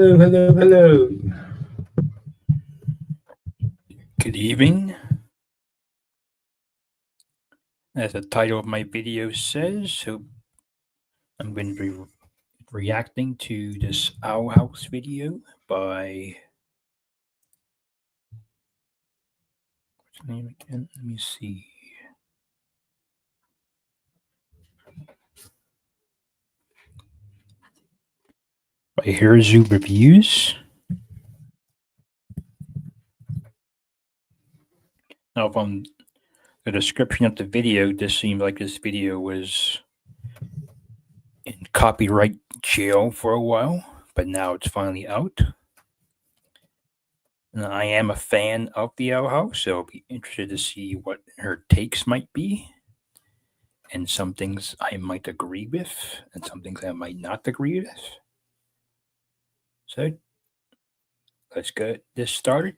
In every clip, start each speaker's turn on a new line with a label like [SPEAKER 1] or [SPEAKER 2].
[SPEAKER 1] Hello.
[SPEAKER 2] Good evening. As the title of my video says, so I'm going to be reacting to this Owl House video by what's the name again? Let me see. By HezuReviews. Now, from the description of the video, this seemed like this video was in copyright jail for a while, but now it's finally out. And I am a fan of the Owl House, so I'll be interested to see what her takes might be. And some things I might agree with, and some things I might not agree with. So let's get this started.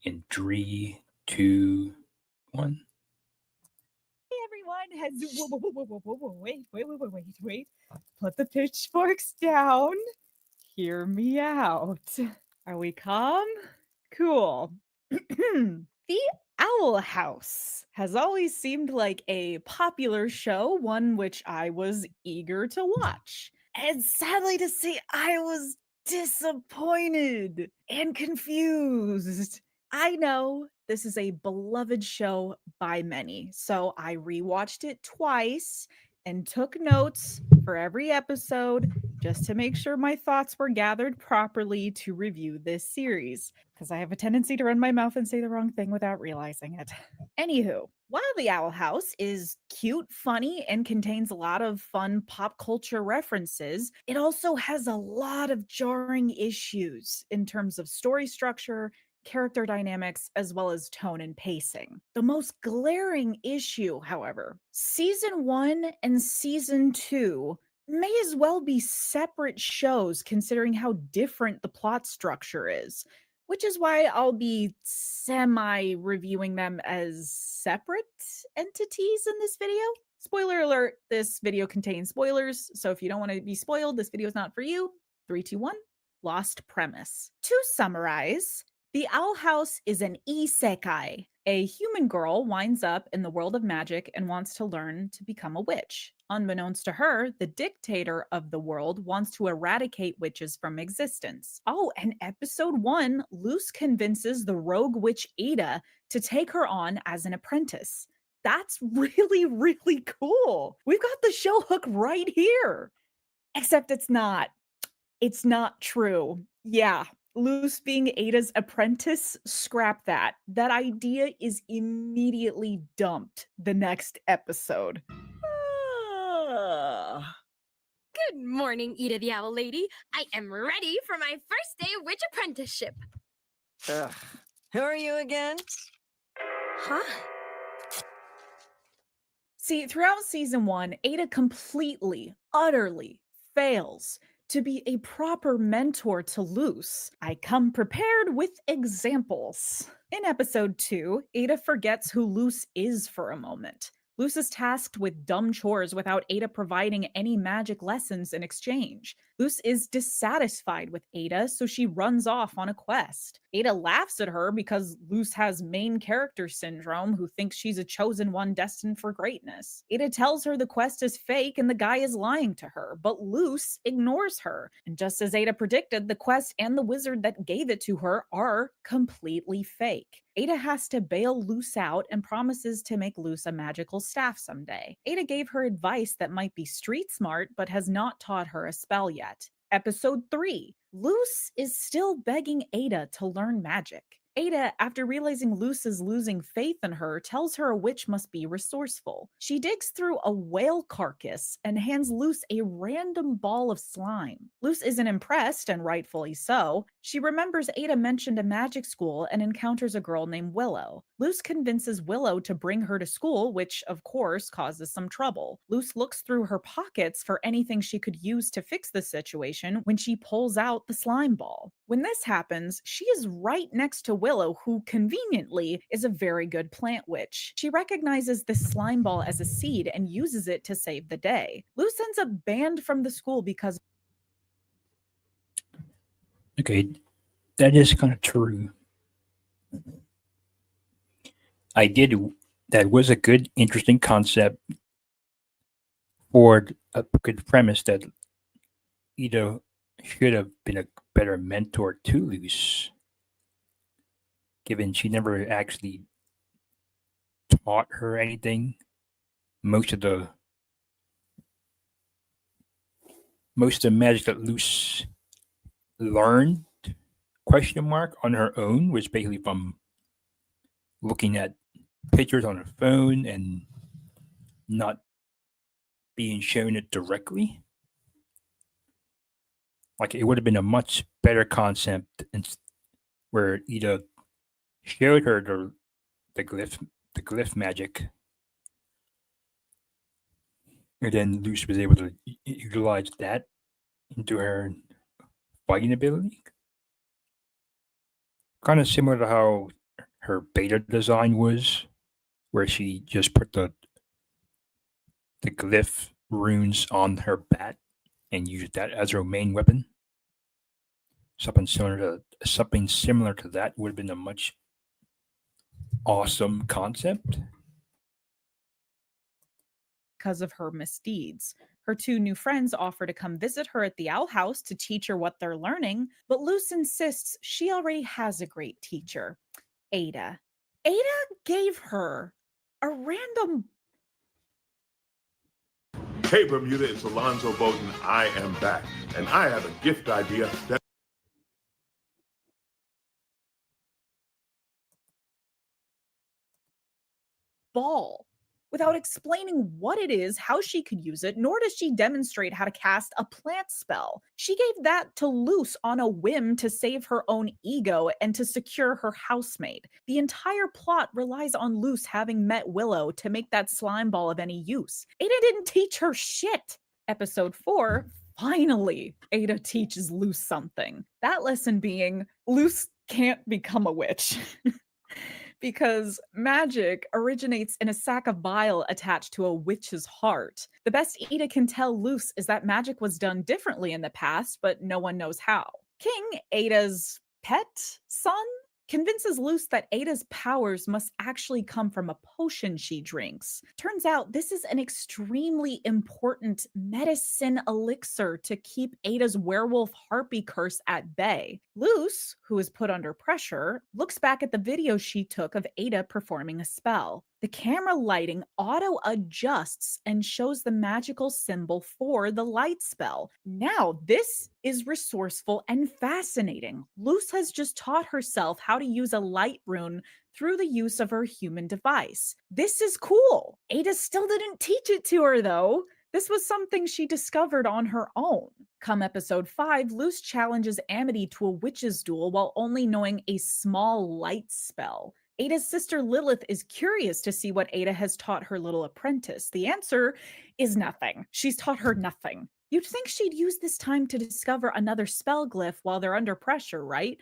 [SPEAKER 2] In 3, 2, 1.
[SPEAKER 3] Hey everyone, wait. Put the pitchforks down. Hear me out. Are we calm? Cool. The Owl House has always seemed like a popular show, one which I was eager to watch. And sadly to say, I was disappointed and confused. I know this is a beloved show by many, so I rewatched it twice and took notes for every episode just to make sure my thoughts were gathered properly to review this series, because I have a tendency to run my mouth and say the wrong thing without realizing it. Anywho, while The Owl House is cute, funny, and contains a lot of fun pop culture references, it also has a lot of jarring issues in terms of story structure, character dynamics, as well as tone and pacing. The most glaring issue, however, season 1 and season 2 may as well be separate shows considering how different the plot structure is, which is why I'll be semi-reviewing them as separate entities in this video. Spoiler alert, this video contains spoilers, so if you don't want to be spoiled, this video is not for you. 3, 2, 1, lost premise. To summarize, the Owl House is an isekai. A human girl winds up in the world of magic and wants to learn to become a witch. Unbeknownst to her, the dictator of the world wants to eradicate witches from existence. Oh, and episode 1, Luce convinces the rogue witch Ada to take her on as an apprentice. That's really, really cool. We've got the show hook right here. Except it's not. It's not true. Yeah, Luce being Ada's apprentice, scrap that. That idea is immediately dumped the next episode.
[SPEAKER 4] Good morning, Ada the Owl Lady. I am ready for my first day of witch apprenticeship.
[SPEAKER 5] Ugh. Who are you again?
[SPEAKER 4] Huh?
[SPEAKER 3] See, throughout season 1, Ada completely, utterly fails to be a proper mentor to Luce. I come prepared with examples. In episode 2, Ada forgets who Luce is for a moment. Luce is tasked with dumb chores without Ada providing any magic lessons in exchange. Luce is dissatisfied with Ada, so she runs off on a quest. Ada laughs at her because Luce has main character syndrome, who thinks she's a chosen one destined for greatness. Ada tells her the quest is fake and the guy is lying to her, but Luce ignores her. And just as Ada predicted, the quest and the wizard that gave it to her are completely fake. Ada has to bail Luce out and promises to make Luce a magical staff someday. Ada gave her advice that might be street smart, but has not taught her a spell yet. Episode 3. Luce is still begging Ada to learn magic. Ada, after realizing Luce is losing faith in her, tells her a witch must be resourceful. She digs through a whale carcass and hands Luce a random ball of slime. Luce isn't impressed, and rightfully so. She remembers Ada mentioned a magic school and encounters a girl named Willow. Luce convinces Willow to bring her to school, which of course causes some trouble. Luce looks through her pockets for anything she could use to fix the situation when she pulls out the slime ball. When this happens, she is right next to Willow, who conveniently is a very good plant witch. She recognizes the slime ball as a seed and uses it to save the day. Luce ends up banned from the school because
[SPEAKER 2] Okay, that is kind of true. I did. That was a good, interesting concept or a good premise that Ida should have been a better mentor to Luce, given she never actually taught her anything. Most of the magic that Luce learned question mark on her own was basically from looking at pictures on her phone and not being shown it directly. Like it would have been a much better concept where Ida showed her the glyph magic, and then Luce was able to utilize that into her fighting ability. Kind of similar to how her beta design was, where she just put the glyph runes on her bat and used that as her main weapon. Something similar to that would have been a much awesome concept.
[SPEAKER 3] Because of her misdeeds. Her two new friends offer to come visit her at the owl house to teach her what they're learning, but Luce insists she already has a great teacher, Ada. Ada gave her a random
[SPEAKER 1] Hey Bermuda, it's Alonzo Bowden. I am back, and I have a gift idea that
[SPEAKER 3] ball without explaining what it is, how she could use it, nor does she demonstrate how to cast a plant spell. She gave that to Luce on a whim to save her own ego and to secure her housemate. The entire plot relies on Luce having met Willow to make that slime ball of any use. Ada didn't teach her shit. Episode 4, finally, Ada teaches Luce something. That lesson being, Luce can't become a witch. Because magic originates in a sack of bile attached to a witch's heart. The best Ada can tell Luce is that magic was done differently in the past, but no one knows how. King, Ada's pet son, convinces Luce that Ada's powers must actually come from a potion she drinks. Turns out this is an extremely important medicine elixir to keep Ada's werewolf harpy curse at bay. Luce, who is put under pressure, looks back at the video she took of Ada performing a spell. The camera lighting auto-adjusts and shows the magical symbol for the light spell. Now, this is resourceful and fascinating. Luce has just taught herself how to use a light rune through the use of her human device. This is cool. Ada still didn't teach it to her, though. This was something she discovered on her own. Come episode 5, Luce challenges Amity to a witch's duel while only knowing a small light spell. Ada's sister Lilith is curious to see what Ada has taught her little apprentice. The answer is nothing. She's taught her nothing. You'd think she'd use this time to discover another spell glyph while they're under pressure, right?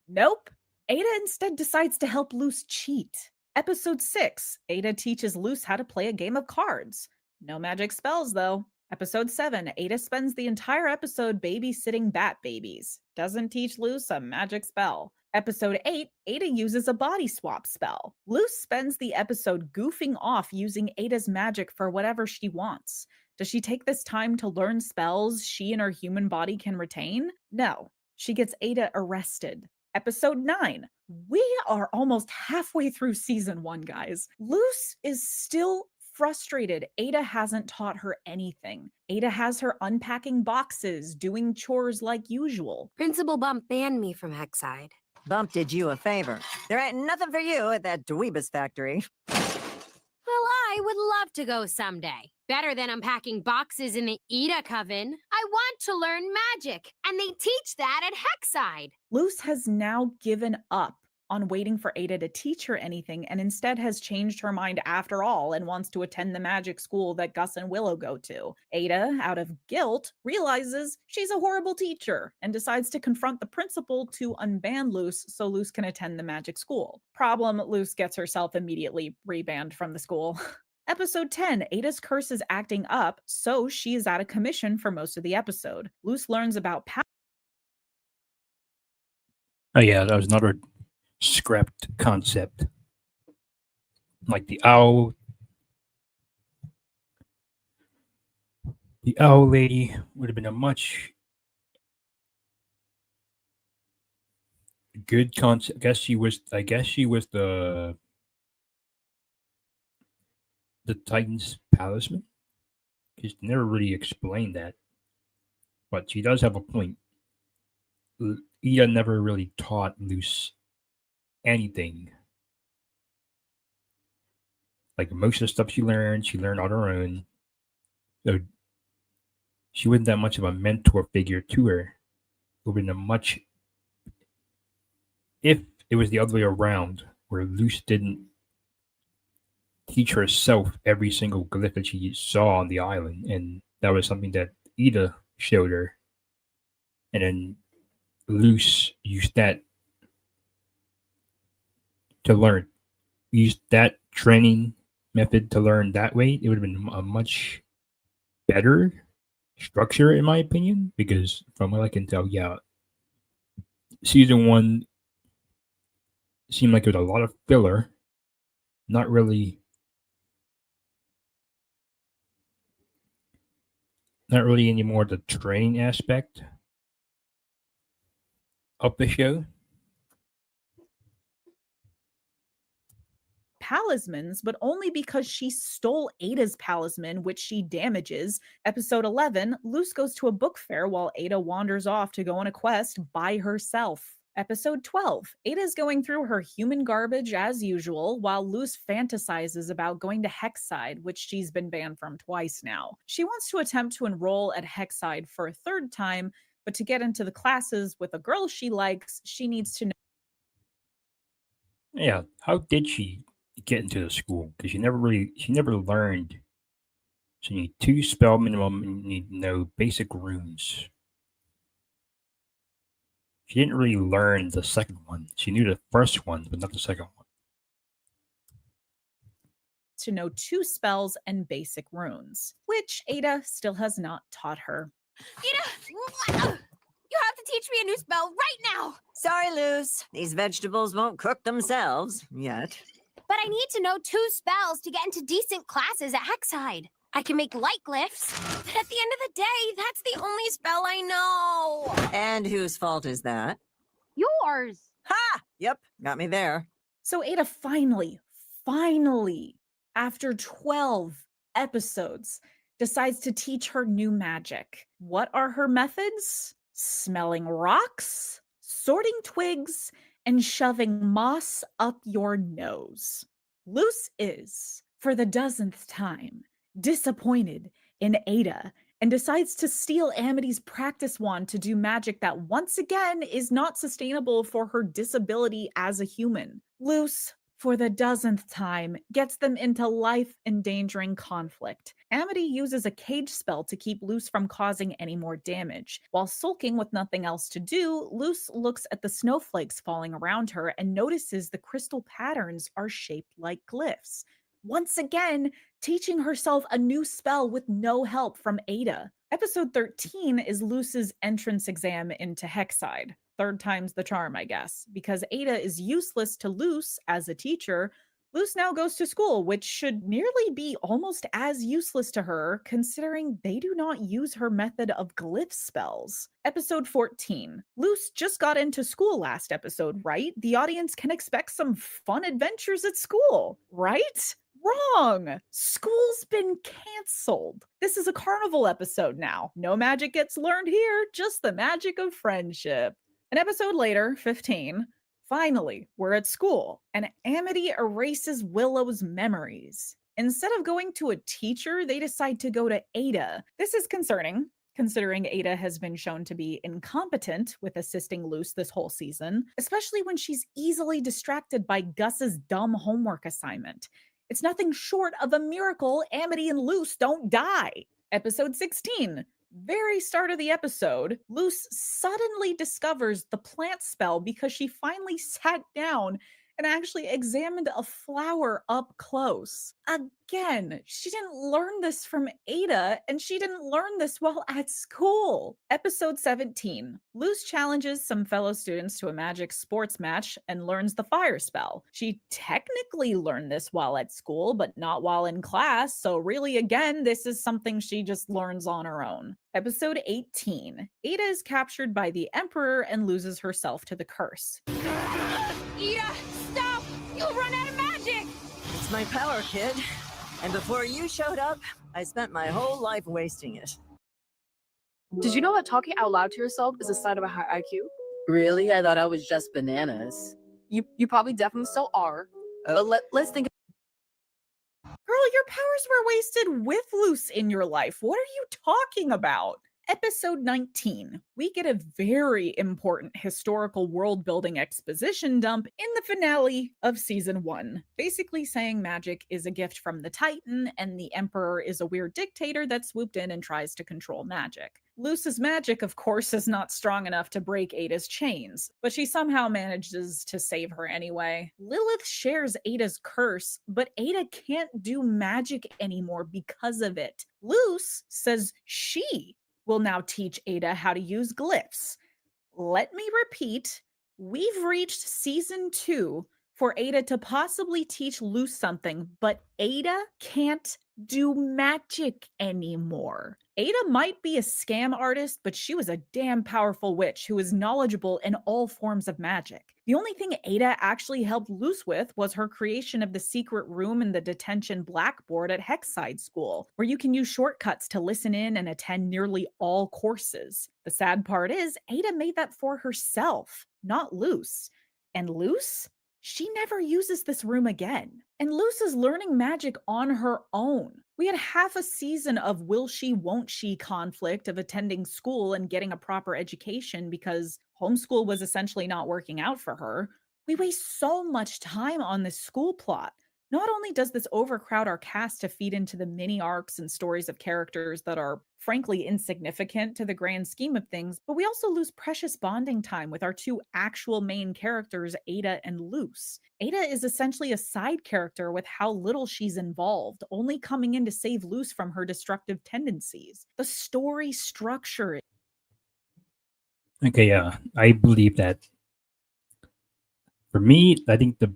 [SPEAKER 3] Nope. Ada instead decides to help Luce cheat. Episode 6, Ada teaches Luce how to play a game of cards. No magic spells, though. Episode 7, Ada spends the entire episode babysitting bat babies. Doesn't teach Luce a magic spell. Episode 8, Ada uses a body swap spell. Luce spends the episode goofing off using Ada's magic for whatever she wants. Does she take this time to learn spells she and her human body can retain? No. She gets Ada arrested. Episode 9. We are almost halfway through season 1, guys. Luce is still frustrated. Ada hasn't taught her anything. Ada has her unpacking boxes, doing chores like usual.
[SPEAKER 4] Principal Bump banned me from Hexside.
[SPEAKER 5] Bump did you a favor. There ain't nothing for you at that Dweebus factory.
[SPEAKER 4] Well, I would love to go someday. Better than unpacking boxes in the Ida Coven. I want to learn magic, and they teach that at Hexside.
[SPEAKER 3] Luce has now given up on waiting for Ada to teach her anything and instead has changed her mind after all and wants to attend the magic school that Gus and Willow go to. Ada, out of guilt, realizes she's a horrible teacher and decides to confront the principal to unban Luce so Luce can attend the magic school. Problem, Luce gets herself immediately rebanned from the school. Episode 10, Ada's curse is acting up, so she is out of commission for most of the episode. Luce learns about
[SPEAKER 2] Oh yeah, that was another scrapped concept. Like the owl lady would have been a much good concept. I guess she was the Titan's talisman. She's never really explained that, but she does have a point. Ida never really taught Luce anything. Like most of the stuff she learned on her own. So she wasn't that much of a mentor figure to her. It would have been a much, if it was the other way around, where Luce didn't teach herself every single glyph that she saw on the island, and that was something that Ida showed her, and then Luce used that to learn. Used that training method to learn that way. It would have been a much better structure, in my opinion, because from what I can tell, yeah, season 1 seemed like it was a lot of filler, not really anymore the training aspect of the show.
[SPEAKER 3] Talismans, but only because she stole Ada's talisman, which she damages. Episode 11, Luce goes to a book fair while Ada wanders off to go on a quest by herself. Episode 12, Ada's going through her human garbage as usual, while Luce fantasizes about going to Hexside, which she's been banned from twice now. She wants to attempt to enroll at Hexside for a third time, but to get into the classes with a girl she likes, she needs to know.
[SPEAKER 2] Yeah, how did she get into the school? Because she never learned. So you need 2 spell minimum, and you need to know basic runes. She didn't really learn the second one. She knew the first one, but not the second one.
[SPEAKER 3] To know 2 spells and basic runes, which Ada still has not taught her.
[SPEAKER 4] Ida, you have to teach me a new spell right now.
[SPEAKER 5] Sorry, Luce. These vegetables won't cook themselves yet.
[SPEAKER 4] But I need to know 2 spells to get into decent classes at Hexside. I can make light glyphs, but at the end of the day, that's the only spell I know.
[SPEAKER 5] And whose fault is that?
[SPEAKER 4] Yours.
[SPEAKER 5] Ha! Yep, got me there.
[SPEAKER 3] So Ada finally, after 12 episodes, decides to teach her new magic. What are her methods? Smelling rocks, sorting twigs, and shoving moss up your nose. Luce is, for the 10th time, disappointed in Ada and decides to steal Amity's practice wand to do magic that once again is not sustainable for her disability as a human. Luce, for the 10th time, gets them into life-endangering conflict. Amity uses a cage spell to keep Luce from causing any more damage. While sulking with nothing else to do, Luce looks at the snowflakes falling around her and notices the crystal patterns are shaped like glyphs. Once again, teaching herself a new spell with no help from Ada. Episode 13 is Luce's entrance exam into Hexside. 3rd time's the charm, I guess. Because Ada is useless to Luce as a teacher, Luce now goes to school, which should nearly be almost as useless to her, considering they do not use her method of glyph spells. Episode 14. Luce just got into school last episode, right? The audience can expect some fun adventures at school, right? Wrong! School's been canceled. This is a carnival episode now. No magic gets learned here, just the magic of friendship. An episode later, 15, finally, we're at school, and Amity erases Willow's memories. Instead of going to a teacher, they decide to go to Ada. This is concerning, considering Ada has been shown to be incompetent with assisting Luce this whole season, especially when she's easily distracted by Gus's dumb homework assignment. It's nothing short of a miracle Amity and Luce don't die. Episode 16. Very start of the episode, Luce suddenly discovers the plant spell because she finally sat down and actually examined a flower up close. Again, she didn't learn this from Ada, and she didn't learn this while at school. Episode 17. Luz challenges some fellow students to a magic sports match and learns the fire spell. She technically learned this while at school, but not while in class, so really, again, this is something she just learns on her own. Episode 18. Ada is captured by the Emperor and loses herself to the curse.
[SPEAKER 4] Ida, stop! You'll run out of magic!
[SPEAKER 5] It's my power, kid. And before you showed up, I spent my whole life wasting it.
[SPEAKER 6] Did you know that talking out loud to yourself is a sign of a high IQ?
[SPEAKER 7] Really? I thought I was just bananas.
[SPEAKER 6] You probably definitely still are. But let's think.
[SPEAKER 3] Girl, your powers were wasted with Luz in your life. What are you talking about? Episode 19. We get a very important historical world-building exposition dump in the finale of season 1, basically saying magic is a gift from the Titan and the Emperor is a weird dictator that swooped in and tries to control magic. Luz's magic, of course, is not strong enough to break Ada's chains, but she somehow manages to save her anyway. Lilith shares Ada's curse, but Ada can't do magic anymore because of it. Luz says she will now teach Ada how to use glyphs. Let me repeat, we've reached season 2 for Ada to possibly teach Luz something, but Ada can't do magic anymore. Ada might be a scam artist, but she was a damn powerful witch who is knowledgeable in all forms of magic. The only thing Ada actually helped Luz with was her creation of the secret room in the detention blackboard at Hexside School, where you can use shortcuts to listen in and attend nearly all courses. The sad part is, Ada made that for herself, not Luz. And Luz? She never uses this room again. And Luz is learning magic on her own. We had half a season of will she, won't she conflict of attending school and getting a proper education because homeschool was essentially not working out for her. We waste so much time on this school plot. Not only does this overcrowd our cast to feed into the mini arcs and stories of characters that are frankly insignificant to the grand scheme of things, but we also lose precious bonding time with our two actual main characters, Ada and Luz. Ada is essentially a side character with how little she's involved, only coming in to save Luz from her destructive tendencies. The story structure.
[SPEAKER 2] Okay, I believe that for me, I think the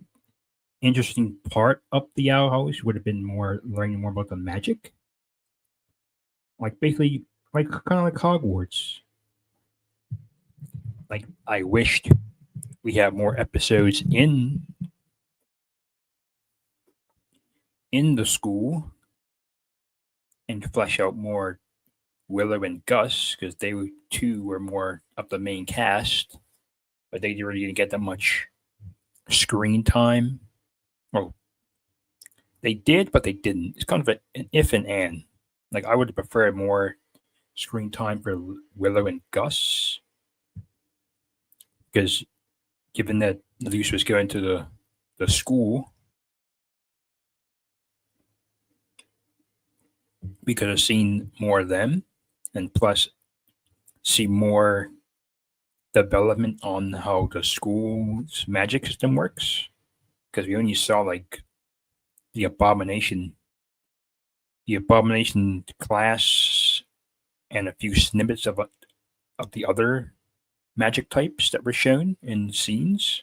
[SPEAKER 2] interesting part of the Owl House would have been learning more about the magic. Like basically, like kind of like Hogwarts. Like I wished we had more episodes in the school and flesh out more Willow and Gus, because they two were more of the main cast, but they really didn't get that much screen time. Well, they did, but they didn't. It's kind of an if and an. Like I would have preferred more screen time for Willow and Gus, because given that Luz was going to the school, we could have seen more of them, and plus see more development on how the school's magic system works. Because we only saw like the abomination class and a few snippets of the other magic types that were shown in scenes.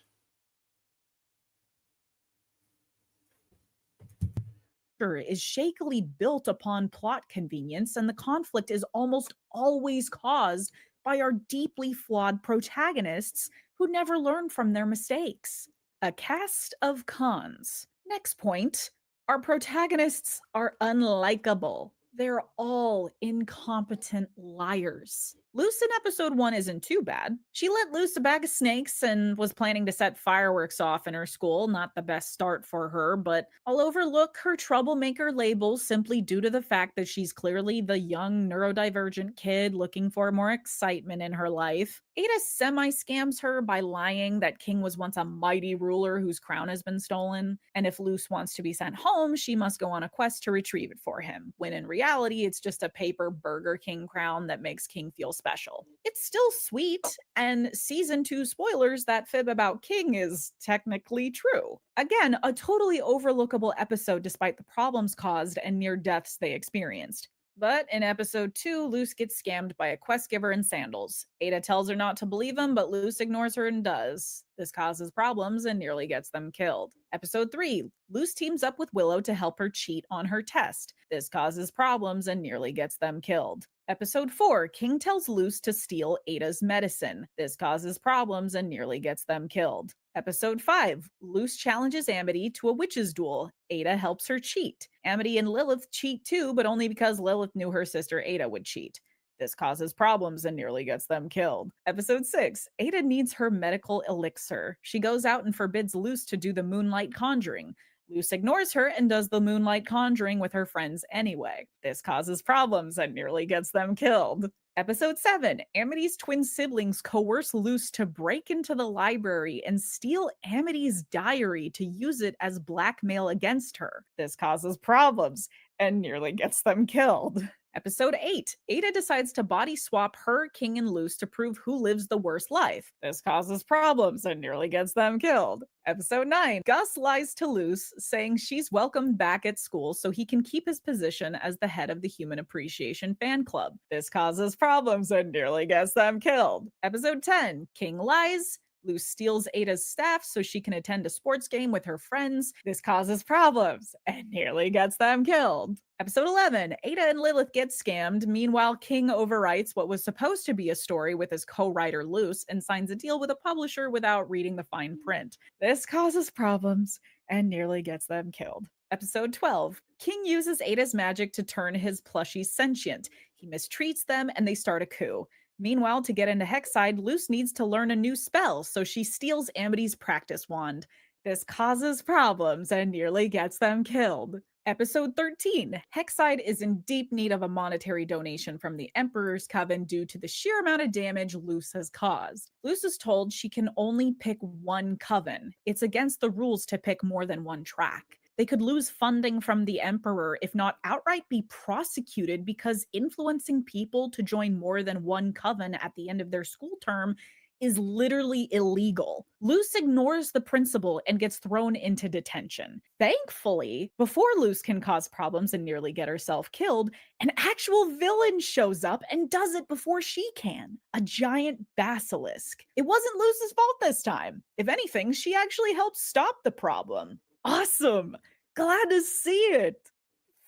[SPEAKER 3] Is shakily built upon plot convenience, and the conflict is almost always caused by our deeply flawed protagonists who never learn from their mistakes. A cast of cons. Next point, our protagonists are unlikable. They're all incompetent liars. Luz in episode 1 isn't too bad. She let loose a bag of snakes and was planning to set fireworks off in her school. Not the best start for her, but I'll overlook her troublemaker label simply due to the fact that she's clearly the young neurodivergent kid looking for more excitement in her life. Ada semi-scams her by lying that King was once a mighty ruler whose crown has been stolen, and if Luz wants to be sent home, she must go on a quest to retrieve it for him, when in reality, it's just a paper Burger King crown that makes King feel special. It's still sweet, and season 2 spoilers that fib about King is technically true. Again, a totally overlookable episode despite the problems caused and near deaths they experienced. But in episode 2, Luce gets scammed by a quest giver in sandals. Ada tells her not to believe him, but Luce ignores her and does. This causes problems and nearly gets them killed. Episode 3, Luce teams up with Willow to help her cheat on her test. This causes problems and nearly gets them killed. Episode 4, King tells Luce to steal Ada's medicine. This causes problems and nearly gets them killed. Episode 5, Luce challenges Amity to a witches duel. Ada helps her cheat. Amity and Lilith cheat too, but only because Lilith knew her sister Ada would cheat. This causes problems and nearly gets them killed. Episode 6, Ada needs her medical elixir. She goes out and forbids Luce to do the moonlight conjuring. Luce ignores her and does the moonlight conjuring with her friends anyway. This causes problems and nearly gets them killed. Episode 7, Amity's twin siblings coerce Luce to break into the library and steal Amity's diary to use it as blackmail against her. This causes problems and nearly gets them killed. Episode 8, Ada decides to body swap her, King, and Luce to prove who lives the worst life. This causes problems and nearly gets them killed. Episode 9, Gus lies to Luce, saying she's welcomed back at school so he can keep his position as the head of the Human Appreciation Fan Club. This causes problems and nearly gets them killed. Episode 10, King lies. Luce steals Ada's staff so she can attend a sports game with her friends. This causes problems and nearly gets them killed. Episode 11, Ada and Lilith get scammed. Meanwhile, King overwrites what was supposed to be a story with his co-writer Luce and signs a deal with a publisher without reading the fine print. This causes problems and nearly gets them killed. Episode 12, King uses Ada's magic to turn his plushies sentient. He mistreats them and they start a coup. Meanwhile, to get into Hexside, Luce needs to learn a new spell, so she steals Amity's practice wand. This causes problems and nearly gets them killed. Episode 13, Hexside is in deep need of a monetary donation from the Emperor's Coven due to the sheer amount of damage Luce has caused. Luce is told she can only pick one coven. It's against the rules to pick more than one track. They could lose funding from the Emperor, if not outright be prosecuted, because influencing people to join more than one coven at the end of their school term is literally illegal. Luce ignores the principle and gets thrown into detention. Thankfully, before Luce can cause problems and nearly get herself killed, an actual villain shows up and does it before she can. A giant basilisk. It wasn't Luce's fault this time. If anything, she actually helped stop the problem. Awesome! Glad to see it!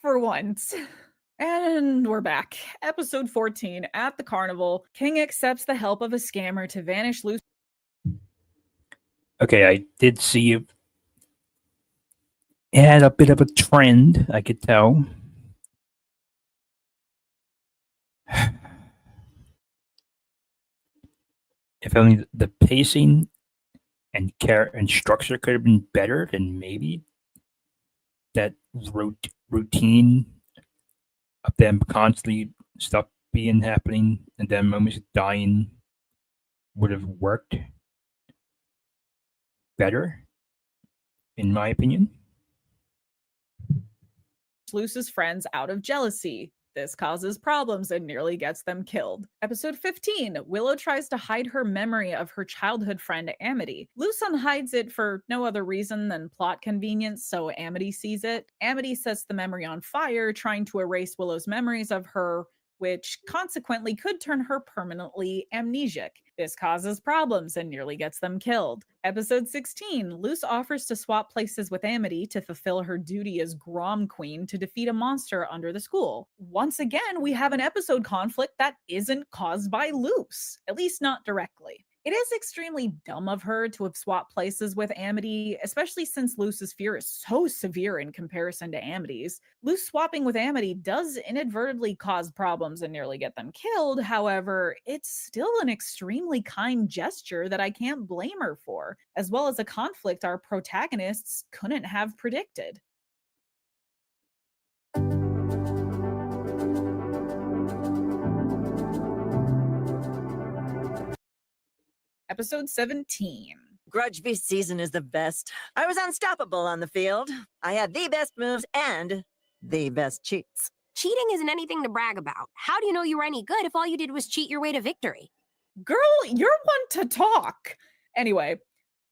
[SPEAKER 3] For once. And we're back. Episode 14, at the carnival, King accepts the help of a scammer to vanish Luce.
[SPEAKER 2] Okay, I did see it had a bit of a trend, I could tell. If only the pacing and structure could have been better, then maybe that routine of them constantly stuff happening and then moments dying would have worked better, in my opinion.
[SPEAKER 3] Luce's friends out of jealousy. This causes problems and nearly gets them killed. Episode 15, Willow tries to hide her memory of her childhood friend Amity. Luce unhides it for no other reason than plot convenience, so Amity sees it. Amity sets the memory on fire, trying to erase Willow's memories of her, which consequently could turn her permanently amnesiac. This causes problems and nearly gets them killed. Episode 16, Luce offers to swap places with Amity to fulfill her duty as Grom Queen to defeat a monster under the school. Once again, we have an episode conflict that isn't caused by Luce, at least not directly. It is extremely dumb of her to have swapped places with Amity, especially since Luce's fear is so severe in comparison to Amity's. Luce swapping with Amity does inadvertently cause problems and nearly get them killed, however, it's still an extremely kind gesture that I can't blame her for, as well as a conflict our protagonists couldn't have predicted. Episode 17.
[SPEAKER 5] Grudge Beast season is the best. I was unstoppable on the field. I had the best moves and the best cheats.
[SPEAKER 4] Cheating isn't anything to brag about. How do you know you were any good if all you did was cheat your way to victory?
[SPEAKER 3] Girl, you're one to talk. Anyway,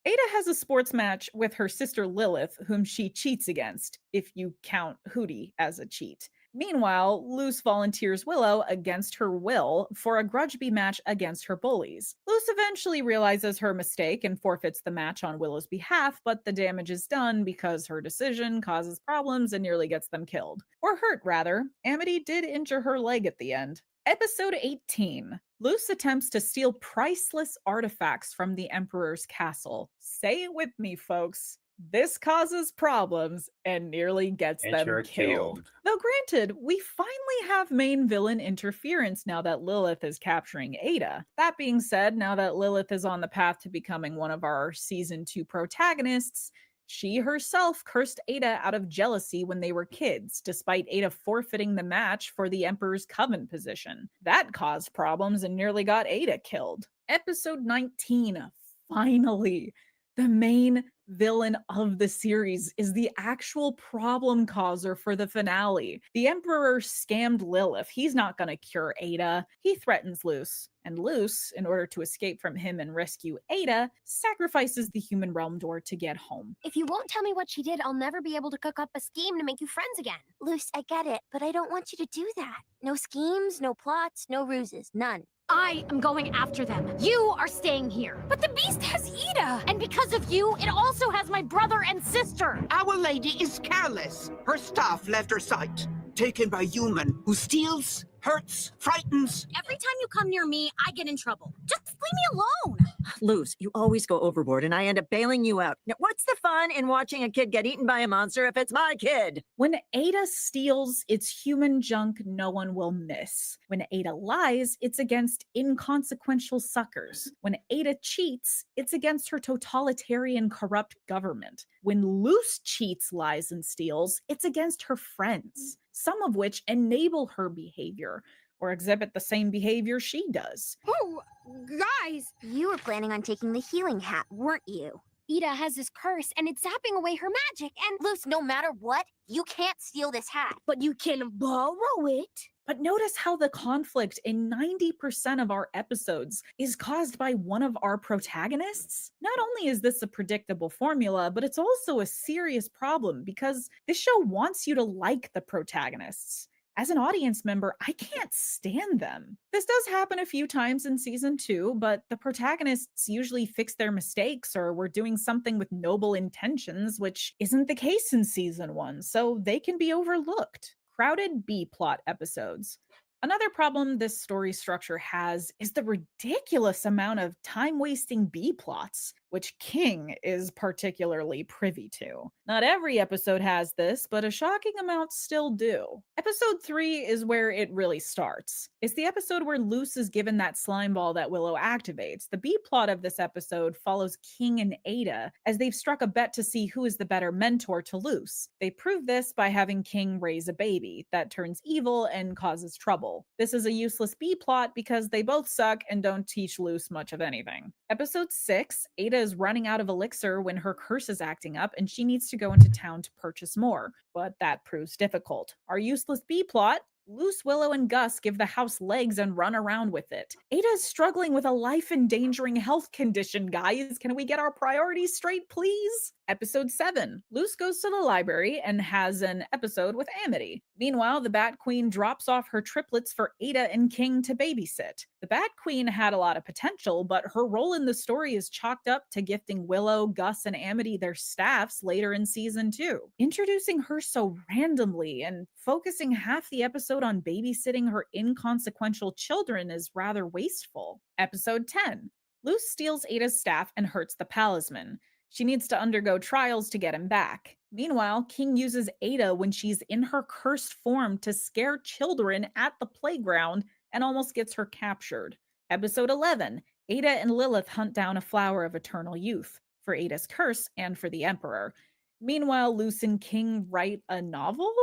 [SPEAKER 3] Ada has a sports match with her sister Lilith, whom she cheats against, if you count Hootie as a cheat. Meanwhile, Luce volunteers Willow against her will for a grudge bee match against her bullies. Luce eventually realizes her mistake and forfeits the match on Willow's behalf, but the damage is done because her decision causes problems and nearly gets them killed. Or hurt, rather. Amity did injure her leg at the end. Episode 18. Luce attempts to steal priceless artifacts from the Emperor's castle. Say it with me, folks. This causes problems and nearly gets them killed. Though granted, we finally have main villain interference now that Lilith is capturing Ada. That being said, now that Lilith is on the path to becoming one of our season 2 protagonists, she herself cursed Ada out of jealousy when they were kids, despite Ada forfeiting the match for the Emperor's Coven position. That caused problems and nearly got Ada killed. Episode 19. Finally, the main villain of the series is the actual problem causer for the finale. The Emperor scammed Lilith. He's not gonna cure Ada. He threatens Luce. And Luce, in order to escape from him and rescue Ada, sacrifices the human realm door to get home.
[SPEAKER 4] If you won't tell me what she did, I'll never be able to cook up a scheme to make you friends again. Luce, I get it, but I don't want you to do that. No schemes, no plots, no ruses, none. I am going after them. You are staying here. But the beast has Ida. And because of you, it also has my brother and sister.
[SPEAKER 8] Our lady is careless. Her staff left her sight. Taken by human who steals, hurts, frightens.
[SPEAKER 4] Every time you come near me, I get in trouble. Just leave me alone.
[SPEAKER 5] Luce, you always go overboard and I end up bailing you out. Now, what's the fun in watching a kid get eaten by a monster if it's my kid?
[SPEAKER 3] When Ada steals, it's human junk no one will miss. When Ada lies, it's against inconsequential suckers. When Ada cheats, it's against her totalitarian corrupt government. When Luce cheats, lies, and steals, it's against her friends, some of which enable her behavior or exhibit the same behavior she does.
[SPEAKER 4] Oh, guys! You were planning on taking the healing hat, weren't you? Ida has this curse, and it's zapping away her magic, and... Luce, no matter what, you can't steal this hat. But you can borrow it.
[SPEAKER 3] But notice how the conflict in 90% of our episodes is caused by one of our protagonists. Not only is this a predictable formula, but it's also a serious problem because this show wants you to like the protagonists. As an audience member, I can't stand them. This does happen a few times in season 2, but the protagonists usually fix their mistakes or were doing something with noble intentions, which isn't the case in season 1, so they can be overlooked. Crowded B-plot episodes. Another problem this story structure has is the ridiculous amount of time-wasting B-plots, which King is particularly privy to. Not every episode has this, but a shocking amount still do. Episode 3 is where it really starts. It's the episode where Luce is given that slime ball that Willow activates. The B-plot of this episode follows King and Ada as they've struck a bet to see who is the better mentor to Luce. They prove this by having King raise a baby that turns evil and causes trouble. This is a useless B-plot because they both suck and don't teach Luce much of anything. Episode 6, Ada is running out of elixir when her curse is acting up and she needs to go into town to purchase more, but that proves difficult. Our useless B-plot, Luce, Willow, and Gus give the house legs and run around with it. Ada is struggling with a life-endangering health condition, guys. Can we get our priorities straight, please? Episode 7. Luce goes to the library and has an episode with Amity. Meanwhile, the Bat Queen drops off her triplets for Ada and King to babysit. The Bat Queen had a lot of potential, but her role in the story is chalked up to gifting Willow, Gus, and Amity their staffs later in season 2. Introducing her so randomly and focusing half the episode on babysitting her inconsequential children is rather wasteful. Episode 10. Luce steals Ada's staff and hurts the Palisman. She needs to undergo trials to get him back. Meanwhile, King uses Ada when she's in her cursed form to scare children at the playground and almost gets her captured. Episode 11. Ada and Lilith hunt down a flower of eternal youth for Ada's curse and for the Emperor. Meanwhile, Luce and King write a novel?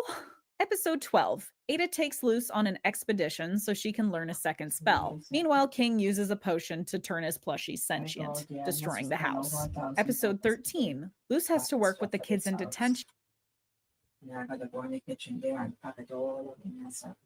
[SPEAKER 3] Episode 12. Ada takes Luce on an expedition so she can learn a second spell. Meanwhile, King uses a potion to turn his plushie sentient, destroying the house. Episode 13. Luce has to work with the kids in detention.
[SPEAKER 5] Yeah, I gotta go in the kitchen there and cut the door looking mess up.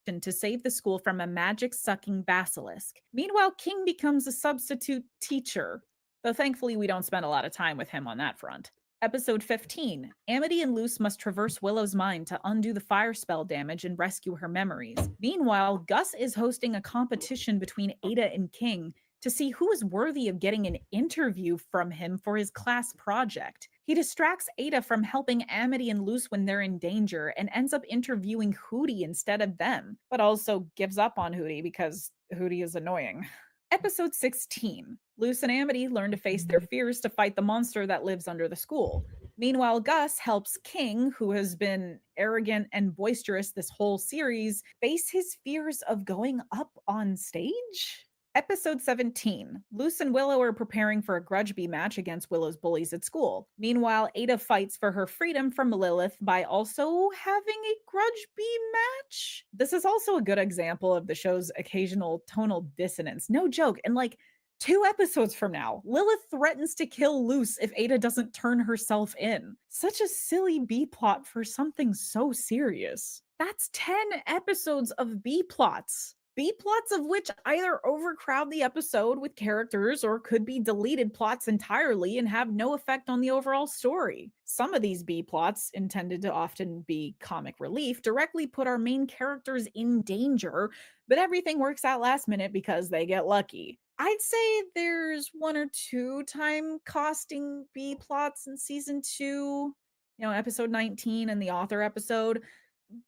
[SPEAKER 3] To save the school from a magic-sucking basilisk. Meanwhile, King becomes a substitute teacher, though thankfully we don't spend a lot of time with him on that front. Episode 15, Amity and Luce must traverse Willow's mind to undo the fire spell damage and rescue her memories. Meanwhile, Gus is hosting a competition between Ada and King to see who is worthy of getting an interview from him for his class project. He distracts Ada from helping Amity and Luce when they're in danger and ends up interviewing Hootie instead of them, but also gives up on Hootie because Hootie is annoying. Episode 16, Luce and Amity learn to face their fears to fight the monster that lives under the school. Meanwhile, Gus helps King, who has been arrogant and boisterous this whole series, face his fears of going up on stage. Episode 17, Luce and Willow are preparing for a grudge bee match against Willow's bullies at school. Meanwhile, Ada fights for her freedom from Lilith by also having a grudge bee match. This is also a good example of the show's occasional tonal dissonance. No joke. And like 2 episodes from now, Lilith threatens to kill Luce if Ada doesn't turn herself in. Such a silly B-plot for something so serious. That's 10 episodes of B-plots. B-plots of which either overcrowd the episode with characters or could be deleted plots entirely and have no effect on the overall story. Some of these B-plots, intended to often be comic relief, directly put our main characters in danger, but everything works out last minute because they get lucky. I'd say there's 1 or 2 time-costing B-plots in season 2, episode 19 and the author episode,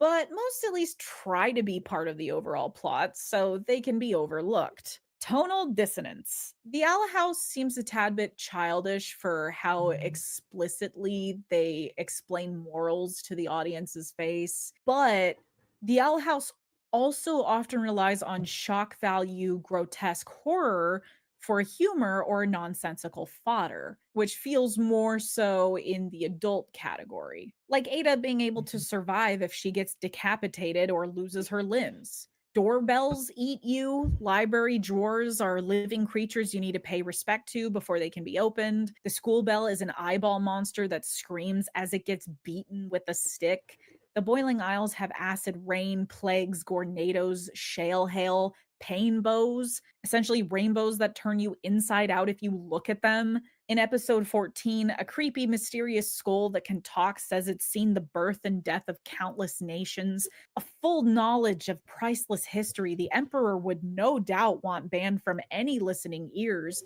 [SPEAKER 3] but most at least try to be part of the overall plot, so they can be overlooked. Tonal dissonance. The Owl House seems a tad bit childish for how explicitly they explain morals to the audience's face, but the Owl House also often relies on shock value, grotesque horror for humor or nonsensical fodder, which feels more so in the adult category. Like Ada being able to survive if she gets decapitated or loses her limbs. Doorbells eat you. Library drawers are living creatures you need to pay respect to before they can be opened. The school bell is an eyeball monster that screams as it gets beaten with a stick. The Boiling Isles have acid rain, plagues, tornadoes, shale hail, pain bows, essentially rainbows that turn you inside out if you look at them. In episode 14, a creepy, mysterious skull that can talk says it's seen the birth and death of countless nations. A full knowledge of priceless history the Emperor would no doubt want banned from any listening ears.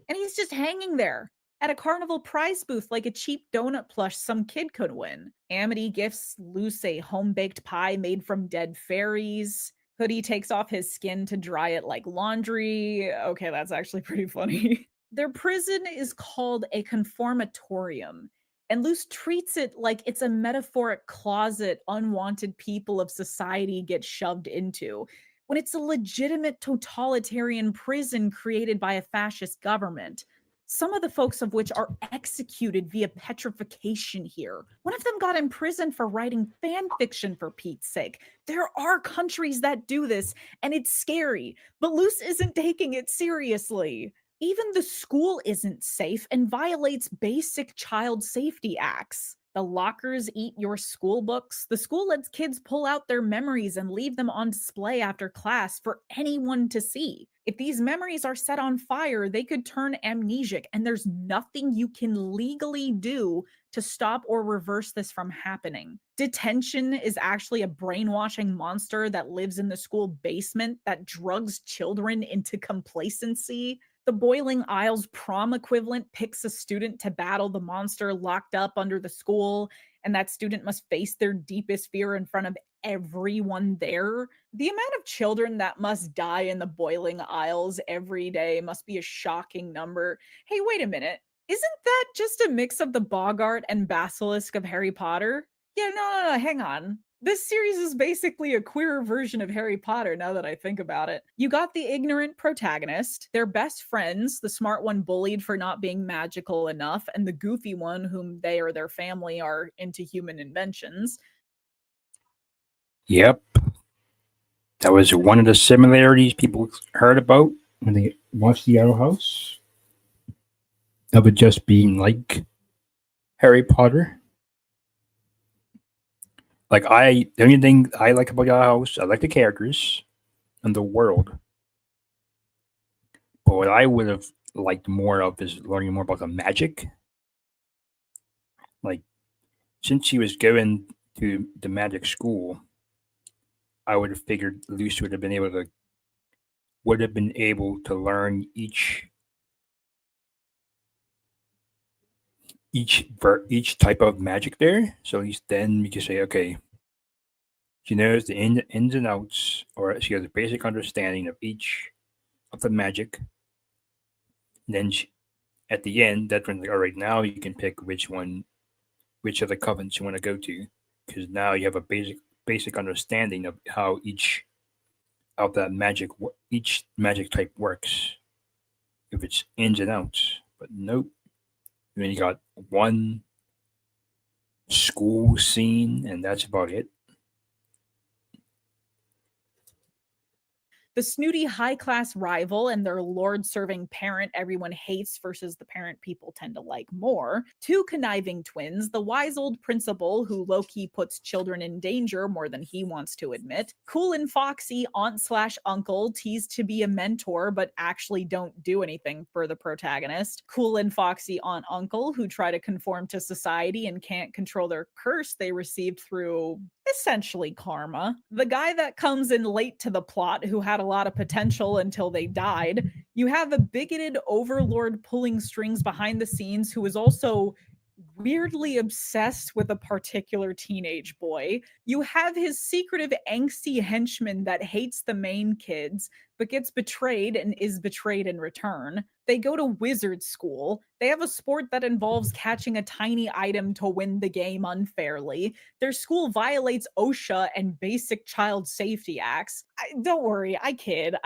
[SPEAKER 3] And he's just hanging there at a carnival prize booth like a cheap donut plush some kid could win. Amity gifts Luce a home-baked pie made from dead fairies. Hootie takes off his skin to dry it like laundry. Okay, that's actually pretty funny. Their prison is called a conformatorium, and Luce treats it like it's a metaphoric closet unwanted people of society get shoved into, when it's a legitimate totalitarian prison created by a fascist government. Some of the folks of which are executed via petrification here. One of them got imprisoned for writing fan fiction, for Pete's sake. There are countries that do this, and it's scary, but Luce isn't taking it seriously. Even the school isn't safe and violates basic child safety acts. The lockers eat your school books. The school lets kids pull out their memories and leave them on display after class for anyone to see. If these memories are set on fire, they could turn amnesic, and there's nothing you can legally do to stop or reverse this from happening. Detention is actually a brainwashing monster that lives in the school basement that drugs children into complacency. The Boiling Isles prom equivalent picks a student to battle the monster locked up under the school, and that student must face their deepest fear in front of everyone there. The amount of children that must die in the Boiling Isles every day must be a shocking number. Hey, wait a minute. Isn't that just a mix of the Boggart and Basilisk of Harry Potter? Yeah, no, hang on. This series is basically a queer version of Harry Potter, now that I think about it. You got the ignorant protagonist, their best friends, the smart one bullied for not being magical enough, and the goofy one whom they or their family are into human inventions.
[SPEAKER 2] Yep. That was one of the similarities people heard about when they watched the Owl House. of it just being like Harry Potter. Like the only thing I like about Owl House, I like the characters and the world. But what I would have liked more of is learning more about the magic. Like, since she was going to the magic school, I would have figured Lucy would have been able to learn each type of magic there. So at least then we can say, okay, she knows the ins and outs, or she has a basic understanding of each of the magic. And then at the end, that's when, like, all right, now you can pick which of the covens you want to go to, because now you have a basic understanding of how each magic type works, if it's ins and outs. But nope. And then you got one school scene, and that's about it.
[SPEAKER 3] The snooty high-class rival and their lord-serving parent everyone hates versus the parent people tend to like more. Two conniving twins, the wise old principal who low-key puts children in danger more than he wants to admit. Cool and foxy aunt/uncle teased to be a mentor but actually don't do anything for the protagonist. Cool and foxy aunt/uncle who try to conform to society and can't control their curse they received through essentially karma. The guy that comes in late to the plot who had a lot of potential until they died. You have a bigoted overlord pulling strings behind the scenes who is also weirdly obsessed with a particular teenage boy. You have his secretive angsty henchman that hates the main kids but gets betrayed and is betrayed in return. They go to wizard school. They have a sport that involves catching a tiny item to win the game unfairly. Their school violates OSHA and basic child safety acts. Don't worry, I kid.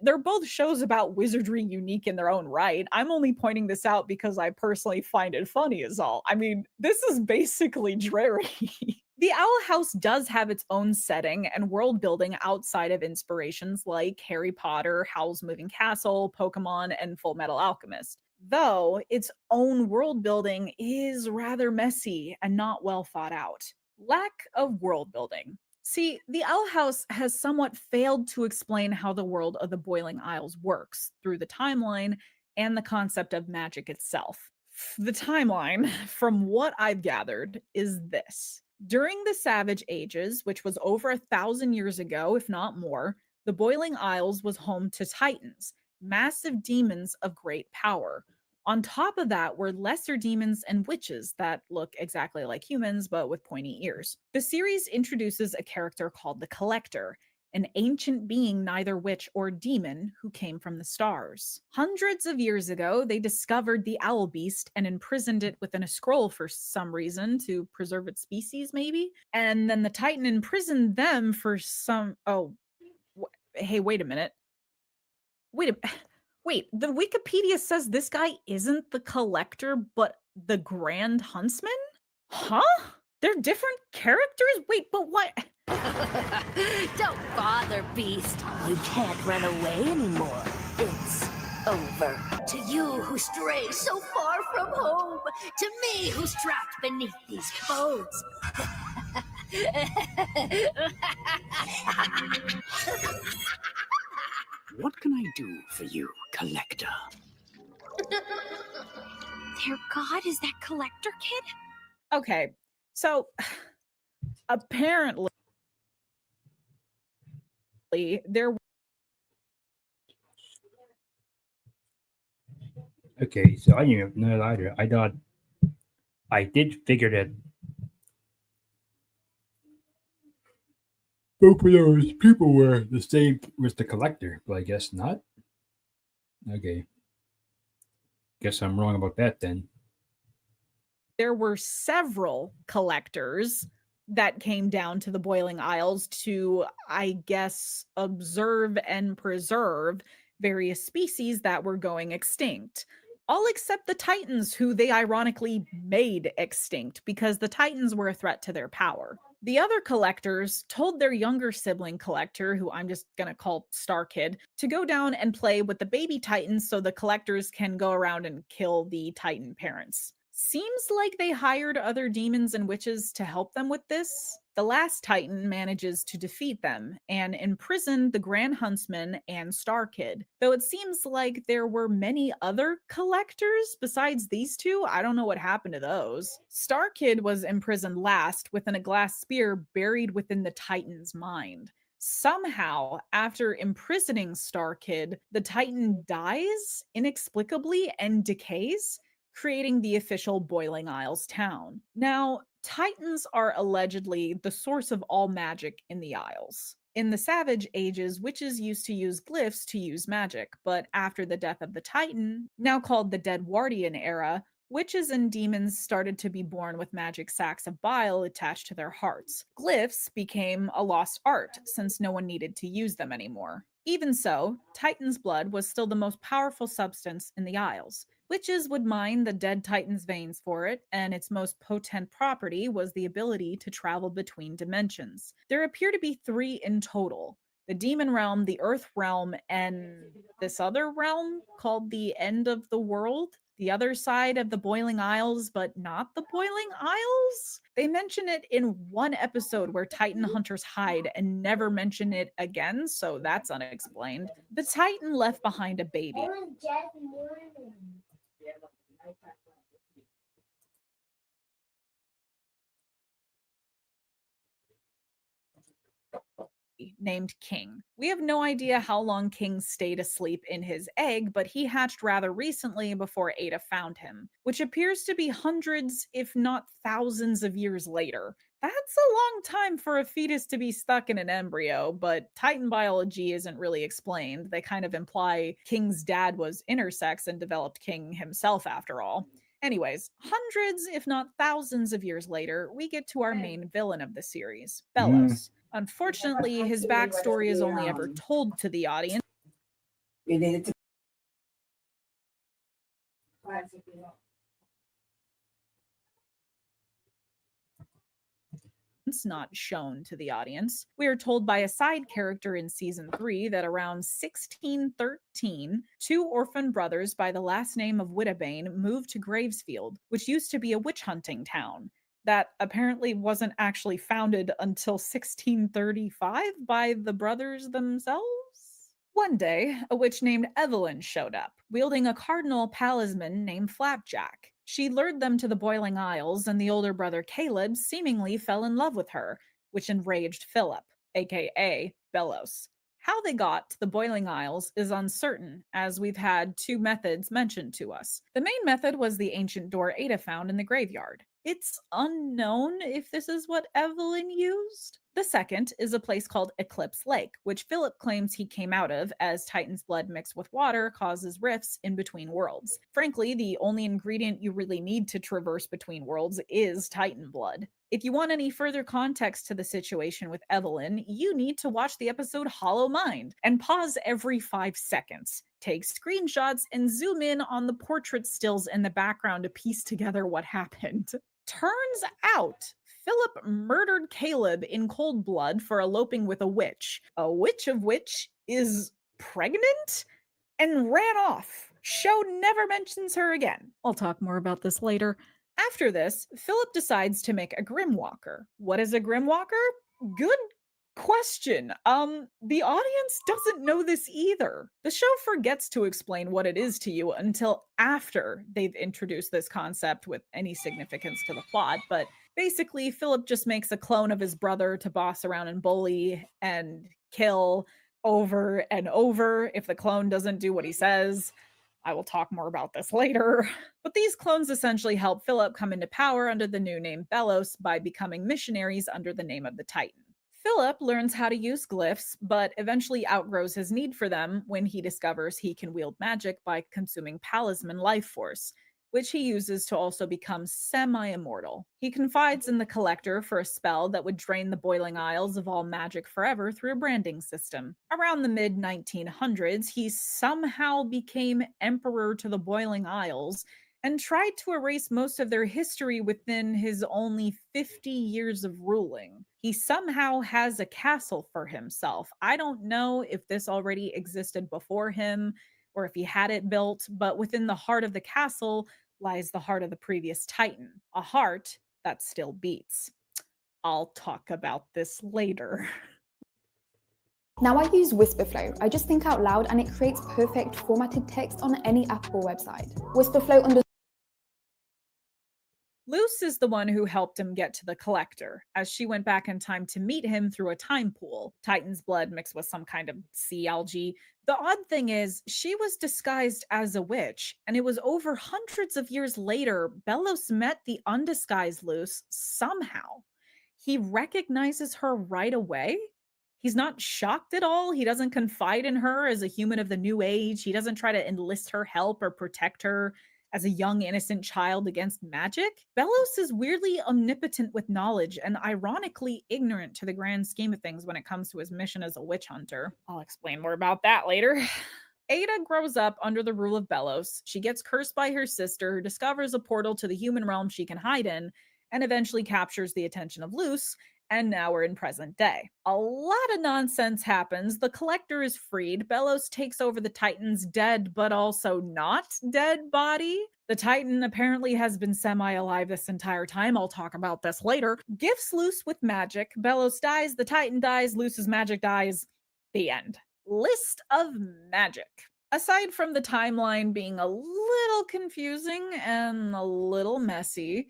[SPEAKER 3] They're both shows about wizardry unique in their own right. I'm only pointing this out because I personally find it funny is all. I mean, this is basically dreary. The Owl House does have its own setting and world building outside of inspirations like Harry Potter, Howl's Moving Castle, Pokemon, and Full Metal Alchemist. Though its own world building is rather messy and not well thought out. Lack of world building. See, the Owl House has somewhat failed to explain how the world of the Boiling Isles works through the timeline and the concept of magic itself. The timeline, from what I've gathered, is this. During the Savage Ages, which was over 1,000 years ago, if not more, the Boiling Isles was home to titans, massive demons of great power. On top of that were lesser demons and witches that look exactly like humans but with pointy ears. The series introduces a character called the Collector, an ancient being neither witch or demon who came from the stars. Hundreds of years ago, they discovered the owl beast and imprisoned it within a scroll for some reason to preserve its species, maybe? And then the Titan imprisoned them for some. Hey, wait a minute. Wait, the Wikipedia says this guy isn't the Collector, but the Grand Huntsman? Huh? They're different characters? Wait, but what?
[SPEAKER 4] Don't bother, Beast. You can't run away anymore. It's over. To you who stray so far from home. To me who's trapped beneath these bones.
[SPEAKER 8] What can I do for you, Collector?
[SPEAKER 4] Their god is that Collector kid?
[SPEAKER 3] Okay, so apparently there.
[SPEAKER 2] Okay, so I didn't know that either. I thought I did figure that both of those people were the same with the Collector, but I guess not. Okay. Guess I'm wrong about that then.
[SPEAKER 3] There were several collectors that came down to the Boiling Isles to, I guess, observe and preserve various species that were going extinct. All except the Titans, who they ironically made extinct because the Titans were a threat to their power. The other collectors told their younger sibling collector, who I'm just gonna call Star Kid, to go down and play with the baby titans so the collectors can go around and kill the titan parents. Seems like they hired other demons and witches to help them with this. The last Titan manages to defeat them and imprison the Grand Huntsman and Star Kid. Though it seems like there were many other collectors besides these two. I don't know what happened to those. Star Kid was imprisoned last within a glass spear buried within the Titan's mind. Somehow, after imprisoning Star Kid, the Titan dies inexplicably and decays, creating the official Boiling Isles town. Now, Titans are allegedly the source of all magic in the Isles. In the Savage Ages, witches used to use glyphs to use magic, but after the death of the Titan, now called the Deadwardian era, witches and demons started to be born with magic sacks of bile attached to their hearts. Glyphs became a lost art since no one needed to use them anymore. Even so, Titan's blood was still the most powerful substance in the Isles. Witches would mine the dead Titan's veins for it, and its most potent property was the ability to travel between dimensions. There appear to be 3 in total: the demon realm, the earth realm, and this other realm called the end of the world. The other side of the Boiling Isles, but not the Boiling Isles? They mention it in one episode where Titan hunters hide and never mention it again, so that's unexplained. The Titan left behind a baby. Named King. We have no idea how long King stayed asleep in his egg, but he hatched rather recently before Ada found him, which appears to be hundreds, if not thousands of years later. That's a long time for a fetus to be stuck in an embryo, but Titan biology isn't really explained. They kind of imply King's dad was intersex and developed King himself after all. Anyways, hundreds, if not thousands of years later, we get to our main villain of the series, Bellows. Unfortunately, his backstory is only ever told to the audience. Not shown to the audience. We are told by a side character in season 3 that around 1613, 2 orphan brothers by the last name of Wittebane moved to Gravesfield, which used to be a witch hunting town that apparently wasn't actually founded until 1635 by the brothers themselves. One day, a witch named Evelyn showed up, wielding a cardinal talisman named Flapjack. She lured them to the Boiling Isles, and the older brother Caleb seemingly fell in love with her, which enraged Philip, aka Bellows. How they got to the Boiling Isles is uncertain, as we've had 2 methods mentioned to us. The main method was the ancient door Ada found in the graveyard. It's unknown if this is what Evelyn used. The second is a place called Eclipse Lake, which Philip claims he came out of, as Titan's blood mixed with water causes rifts in between worlds. Frankly, the only ingredient you really need to traverse between worlds is Titan blood. If you want any further context to the situation with Evelyn, you need to watch the episode Hollow Mind and pause every 5 seconds. Take screenshots and zoom in on the portrait stills in the background to piece together what happened. Turns out, Philip murdered Caleb in cold blood for eloping with a witch of which is pregnant, and ran off. Show never mentions her again. I'll talk more about this later. After this, Philip decides to make a Grimwalker. What is a Grimwalker? Good question. The audience doesn't know this either. The show forgets to explain what it is to you until after they've introduced this concept with any significance to the plot, but basically Philip just makes a clone of his brother to boss around and bully and kill over and over if the clone doesn't do what he says. I will talk more about this later. But these clones essentially help Philip come into power under the new name Bellows by becoming missionaries under the name of the Titan. Philip learns how to use glyphs, but eventually outgrows his need for them when he discovers he can wield magic by consuming Talisman life force, which he uses to also become semi-immortal. He confides in the Collector for a spell that would drain the Boiling Isles of all magic forever through a branding system. Around the mid-1900s, he somehow became Emperor to the Boiling Isles and tried to erase most of their history within his only 50 years of ruling. He somehow has a castle for himself. I don't know if this already existed before him or if he had it built, but within the heart of the castle lies the heart of the previous Titan, a heart that still beats. I'll talk about this later.
[SPEAKER 9] Now I use Whisperflow. I just think out loud and it creates perfect formatted text on any Apple website. Whisperflow
[SPEAKER 3] Luce is the one who helped him get to the Collector, as she went back in time to meet him through a time pool. Titan's blood mixed with some kind of sea algae. The odd thing is, she was disguised as a witch, and it was over hundreds of years later, Belos met the undisguised Luce somehow. He recognizes her right away. He's not shocked at all. He doesn't confide in her as a human of the new age. He doesn't try to enlist her help or protect her as a young, innocent child against magic. Belos is weirdly omnipotent with knowledge and ironically ignorant to the grand scheme of things when it comes to his mission as a witch hunter. I'll explain more about that later. Ada grows up under the rule of Belos. She gets cursed by her sister, who discovers a portal to the human realm she can hide in, and eventually captures the attention of Luce. And now we're in present day. A lot of nonsense happens. The Collector is freed. Belos takes over the Titan's dead, but also not dead body. The Titan apparently has been semi-alive this entire time. I'll talk about this later. Gifts Luce with magic. Belos dies, the Titan dies, Luce's magic dies. The end. List of magic. Aside from the timeline being a little confusing and a little messy,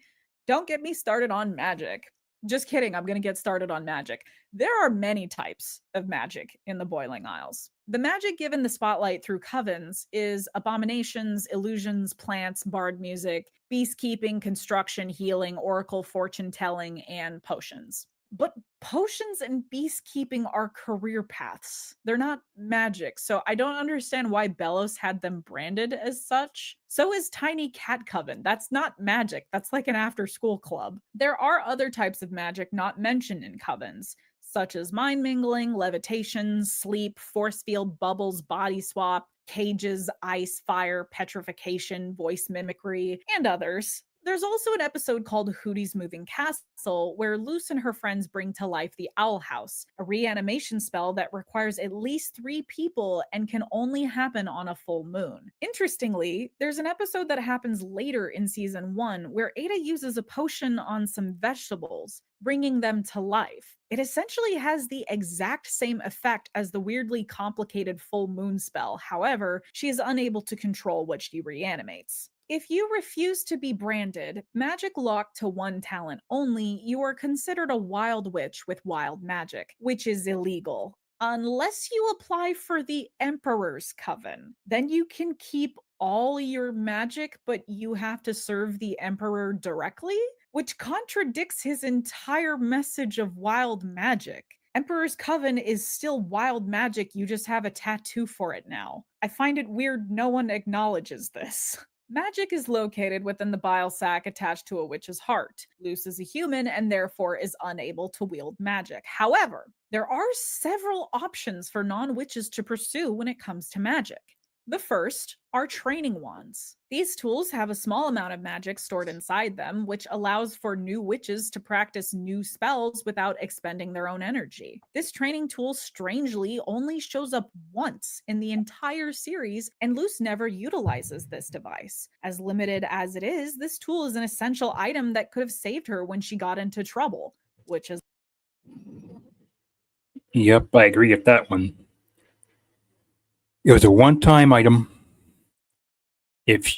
[SPEAKER 3] don't get me started on magic. Just kidding, I'm going to get started on magic. There are many types of magic in the Boiling Isles. The magic given the spotlight through covens is abominations, illusions, plants, bard music, beastkeeping, construction, healing, oracle, fortune telling, and potions. But potions and beastkeeping are career paths. They're not magic, so I don't understand why Belos had them branded as such. So is Tiny Cat Coven. That's not magic. That's like an after-school club. There are other types of magic not mentioned in covens, such as mind mingling, levitation, sleep, force field, bubbles, body swap, cages, ice, fire, petrification, voice mimicry, and others. There's also an episode called Hootie's Moving Castle, where Luce and her friends bring to life the Owl House, a reanimation spell that requires at least 3 people and can only happen on a full moon. Interestingly, there's an episode that happens later in season 1 where Ada uses a potion on some vegetables, bringing them to life. It essentially has the exact same effect as the weirdly complicated full moon spell. However, she is unable to control what she reanimates. If you refuse to be branded, magic locked to one talent only, you are considered a wild witch with wild magic, which is illegal. Unless you apply for the Emperor's Coven. Then you can keep all your magic, but you have to serve the Emperor directly, which contradicts his entire message of wild magic. Emperor's Coven is still wild magic, you just have a tattoo for it now. I find it weird no one acknowledges this. Magic is located within the bile sac attached to a witch's heart. Luce is a human and therefore is unable to wield magic. However, there are several options for non-witches to pursue when it comes to magic. The first are training wands. These tools have a small amount of magic stored inside them, which allows for new witches to practice new spells without expending their own energy. This training tool strangely only shows up once in the entire series, and Luce never utilizes this device. As limited as it is, this tool is an essential item that could have saved her when she got into trouble, which is...
[SPEAKER 2] Yep, I agree with that one. It was a one-time item. If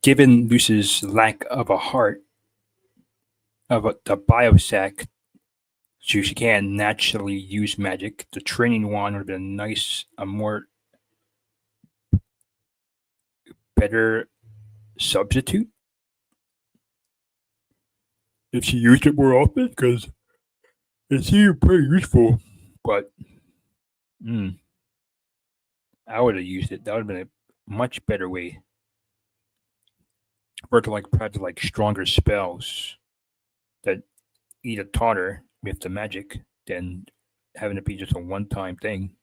[SPEAKER 2] given Luce's lack of a heart, of the biosac, so she can't naturally use magic, the training wand would have been a more better substitute if she used it more often, because it seemed pretty useful. But I would have used it. That would have been a much better way for her to practice stronger spells that Ada taught her with the magic than having it be just a one-time thing.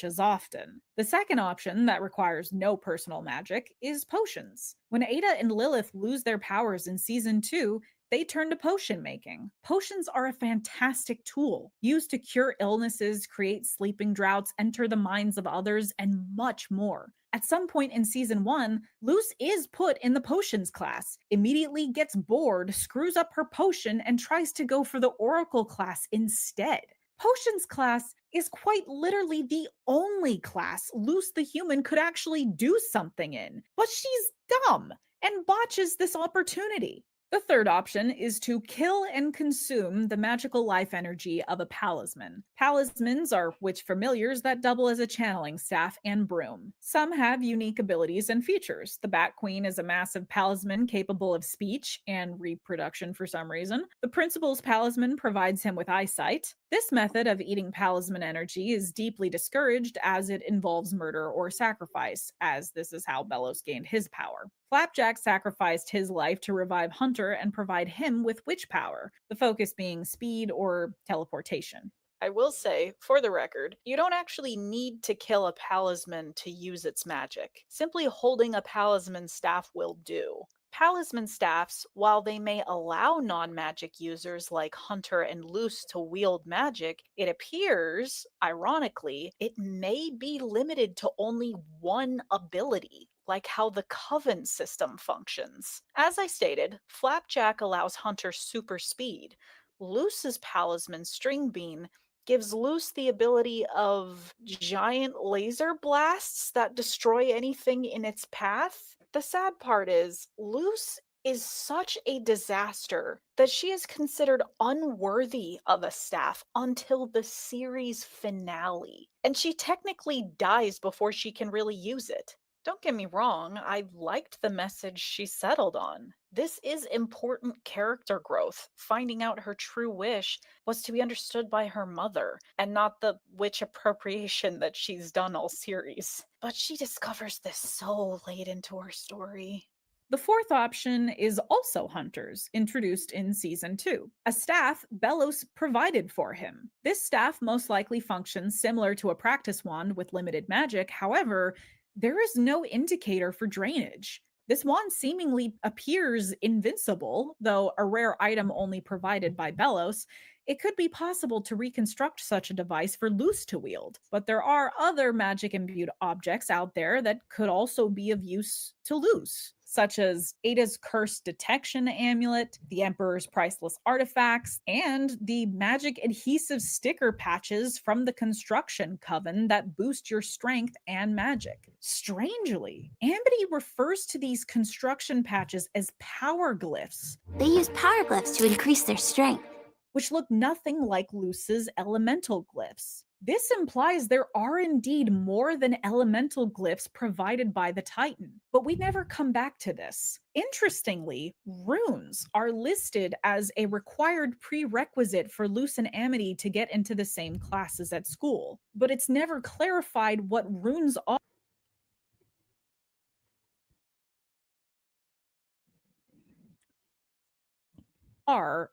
[SPEAKER 3] As often. The second option that requires no personal magic is potions. When Ada and Lilith lose their powers in season 2, they turn to potion making. Potions are a fantastic tool, used to cure illnesses, create sleeping droughts, enter the minds of others, and much more. At some point in season 1, Luce is put in the potions class, immediately gets bored, screws up her potion, and tries to go for the oracle class instead. Potions class is quite literally the only class Luce the human could actually do something in, but she's dumb and botches this opportunity. The third option is to kill and consume the magical life energy of a palisman. Palismans are witch familiars that double as a channeling staff and broom. Some have unique abilities and features. The Bat Queen is a massive palisman capable of speech and reproduction for some reason. The Principal's palisman provides him with eyesight. This method of eating palisman energy is deeply discouraged as it involves murder or sacrifice, as this is how Bellows gained his power. Flapjack sacrificed his life to revive Hunter and provide him with witch power, the focus being speed or teleportation. I will say, for the record, you don't actually need to kill a palisman to use its magic. Simply holding a palisman staff will do. Palisman staffs, while they may allow non-magic users like Hunter and Luce to wield magic, it appears, ironically, it may be limited to only one ability, like how the Coven system functions. As I stated, Flapjack allows Hunter super speed. Luce's palisman String Bean gives Luce the ability of giant laser blasts that destroy anything in its path. The sad part is, Luce is such a disaster that she is considered unworthy of a staff until the series finale, and she technically dies before she can really use it. Don't get me wrong, I liked the message she settled on. This is important character growth. Finding out her true wish was to be understood by her mother, and not the witch appropriation that she's done all series. But she discovers this so late into her story. The fourth option is also Hunter's, introduced in Season 2. A staff Bellows provided for him. This staff most likely functions similar to a practice wand with limited magic, however, there is no indicator for drainage. This wand seemingly appears invincible, though a rare item only provided by Bellows. It could be possible to reconstruct such a device for Luce to wield, but there are other magic-imbued objects out there that could also be of use to Luce, such as Ada's Curse Detection Amulet, the Emperor's Priceless Artifacts, and the magic adhesive sticker patches from the Construction Coven that boost your strength and magic. Strangely, Amity refers to these construction patches as power glyphs.
[SPEAKER 4] They use power glyphs to increase their strength,
[SPEAKER 3] which look nothing like Luce's elemental glyphs. This implies there are indeed more than elemental glyphs provided by the Titan, but we never come back to this. Interestingly, runes are listed as a required prerequisite for Luce and Amity to get into the same classes at school, but it's never clarified what runes are,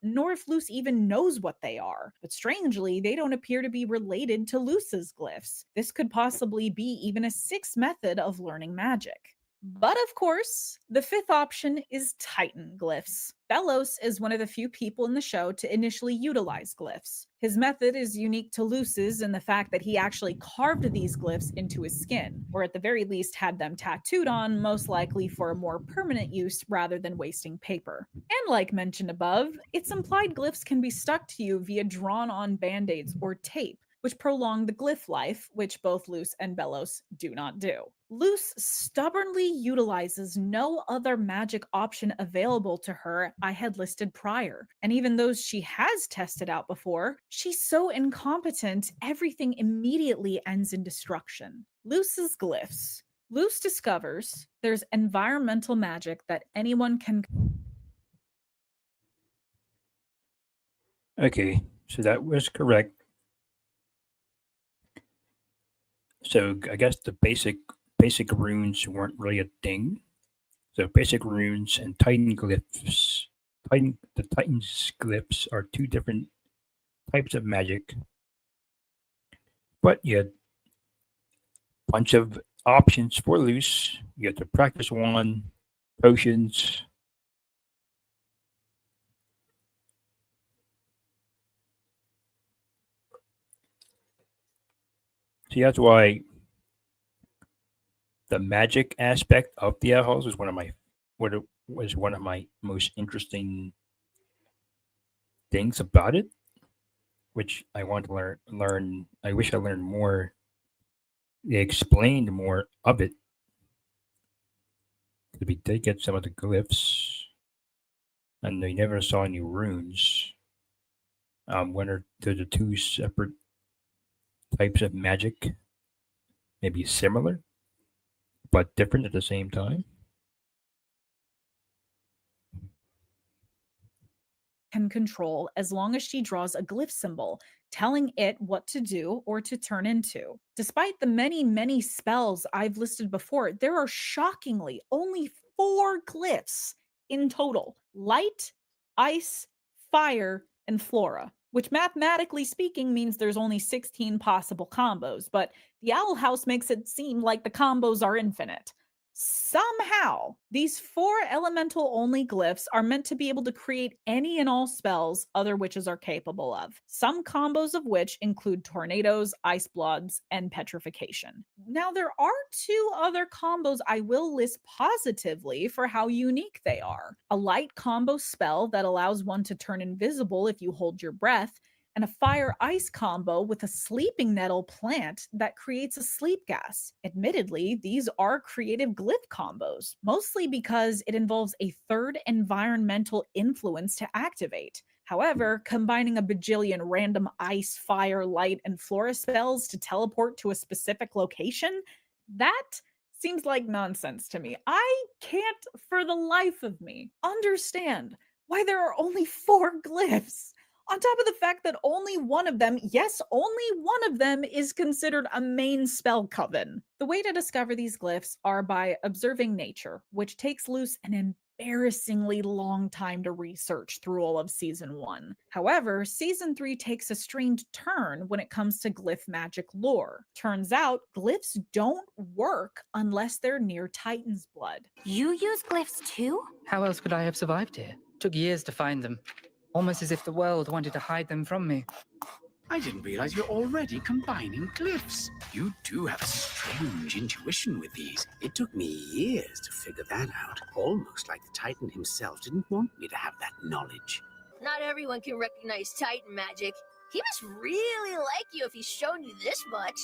[SPEAKER 3] nor if Luce even knows what they are. But strangely, they don't appear to be related to Luce's glyphs. This could possibly be even a sixth method of learning magic. But of course, the fifth option is Titan glyphs. Bellows is one of the few people in the show to initially utilize glyphs. His method is unique to Luce's in the fact that he actually carved these glyphs into his skin, or at the very least had them tattooed on, most likely for a more permanent use rather than wasting paper. And like mentioned above, it's implied glyphs can be stuck to you via drawn-on band-aids or tape, which prolong the glyph life, which both Luce and Bellows do not do. Luce stubbornly utilizes no other magic option available to her I had listed prior, and even those she has tested out before, she's so incompetent, everything immediately ends in destruction. Luce's glyphs. Luce discovers there's environmental magic that anyone can...
[SPEAKER 2] Okay, so that was correct. So I guess the basic runes weren't really a thing. So basic runes and Titan glyphs. The Titan's glyphs are two different types of magic. But you had a bunch of options for Luce. You have to practice one, potions, See, that's why the magic aspect of the owl house was one of my most interesting things about it, which I want to learn. I wish I learned more. They explained more of it. We did get some of the glyphs, and they never saw any runes. Whether they're the two separate types of magic, maybe similar, but different at the same time.
[SPEAKER 3] Can control as long as she draws a glyph symbol, telling it what to do or to turn into. Despite the many spells I've listed before, there are shockingly only 4 glyphs in total: light, ice, fire, and flora, which mathematically speaking means there's only 16 possible combos, but the Owl House makes it seem like the combos are infinite. Somehow, these 4 elemental only glyphs are meant to be able to create any and all spells other witches are capable of, some combos of which include tornadoes, ice bloods, and petrification. Now, there are 2 other combos I will list positively for how unique they are: a light combo spell that allows one to turn invisible if you hold your breath, and a fire-ice combo with a sleeping nettle plant that creates a sleep gas. Admittedly, these are creative glyph combos, mostly because it involves a third environmental influence to activate. However, combining a bajillion random ice, fire, light, and flora spells to teleport to a specific location, that seems like nonsense to me. I can't, for the life of me, understand why there are only 4 glyphs. On top of the fact that only one of them, yes, only one of them, is considered a main spell coven. The way to discover these glyphs are by observing nature, which takes Luce an embarrassingly long time to research through all of Season 1. However, Season 3 takes a strange turn when it comes to glyph magic lore. Turns out, glyphs don't work unless they're near Titan's blood.
[SPEAKER 4] You use glyphs too?
[SPEAKER 10] How else could I have survived here? Took years to find them. Almost as if the world wanted to hide them from me.
[SPEAKER 11] I didn't realize you're already combining glyphs. You do have a strange intuition with these. It took me years to figure that out. Almost like the Titan himself didn't want me to have that knowledge.
[SPEAKER 4] Not everyone can recognize Titan magic. He must really like you if he's shown you this much.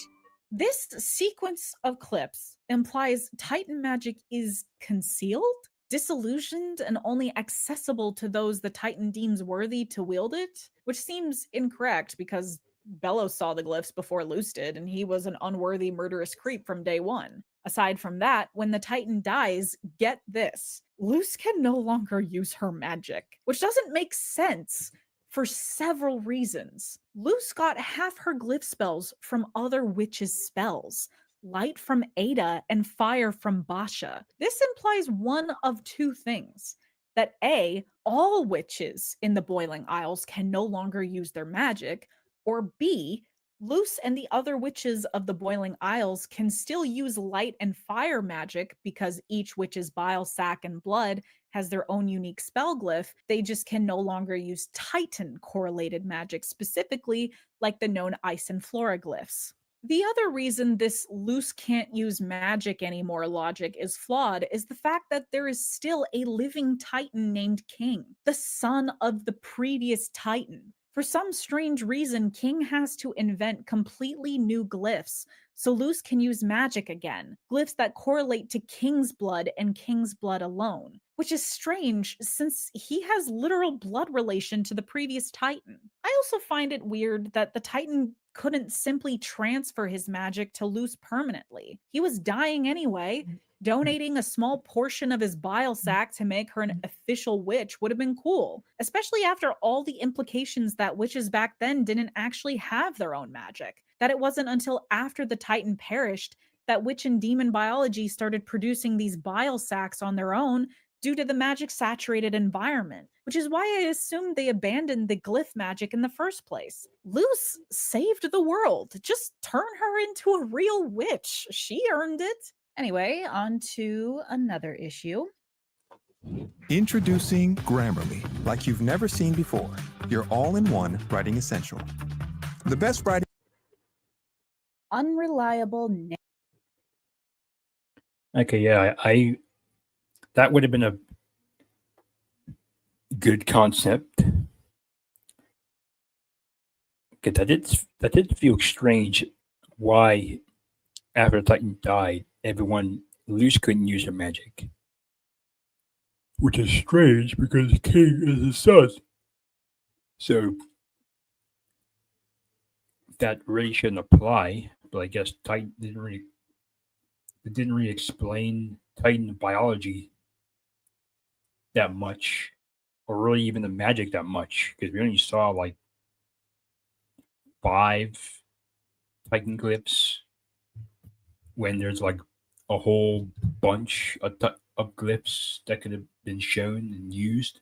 [SPEAKER 3] This sequence of clips implies Titan magic is concealed, disillusioned, and only accessible to those the Titan deems worthy to wield it, which seems incorrect because Bellows saw the glyphs before Luce did, and he was an unworthy murderous creep from day one. Aside from that, when the Titan dies, get this: Luce can no longer use her magic, which doesn't make sense for several reasons. Luce got half her glyph spells from other witches' spells: light from Ada and fire from Basha. This implies one of 2 things: that A, all witches in the Boiling Isles can no longer use their magic, or B, Luce and the other witches of the Boiling Isles can still use light and fire magic because each witch's bile sac and blood has their own unique spell glyph. They just can no longer use Titan correlated magic, specifically like the known ice and flora glyphs. The other reason this Luce can't use magic anymore logic is flawed is the fact that there is still a living Titan named King, the son of the previous Titan. For some strange reason, King has to invent completely new glyphs so Luce can use magic again, glyphs that correlate to King's blood and King's blood alone, which is strange since he has literal blood relation to the previous Titan. I also find it weird that the Titan couldn't simply transfer his magic to Luce permanently. He was dying anyway. Donating a small portion of his bile sac to make her an official witch would have been cool, especially after all the implications that witches back then didn't actually have their own magic, that it wasn't until after the Titan perished that witch and demon biology started producing these bile sacs on their own due to the magic-saturated environment, which is why I assumed they abandoned the glyph magic in the first place. Luce saved the world. Just turn her into a real witch. She earned it. Anyway, on to another issue.
[SPEAKER 12] Introducing Grammarly, like you've never seen before. Your all-in-one writing essential. The best writing
[SPEAKER 3] unreliable
[SPEAKER 2] Okay, yeah, I that would have been a good concept. Because that did feel strange. Why, after Titan died, Luce couldn't use her magic. Which is strange because King is his son. So that really shouldn't apply. But I guess Titan didn't really explain Titan biology that much, or really even the magic that much, because we only saw like 5 Titan glyphs when there's like a whole bunch of glyphs that could have been shown and used.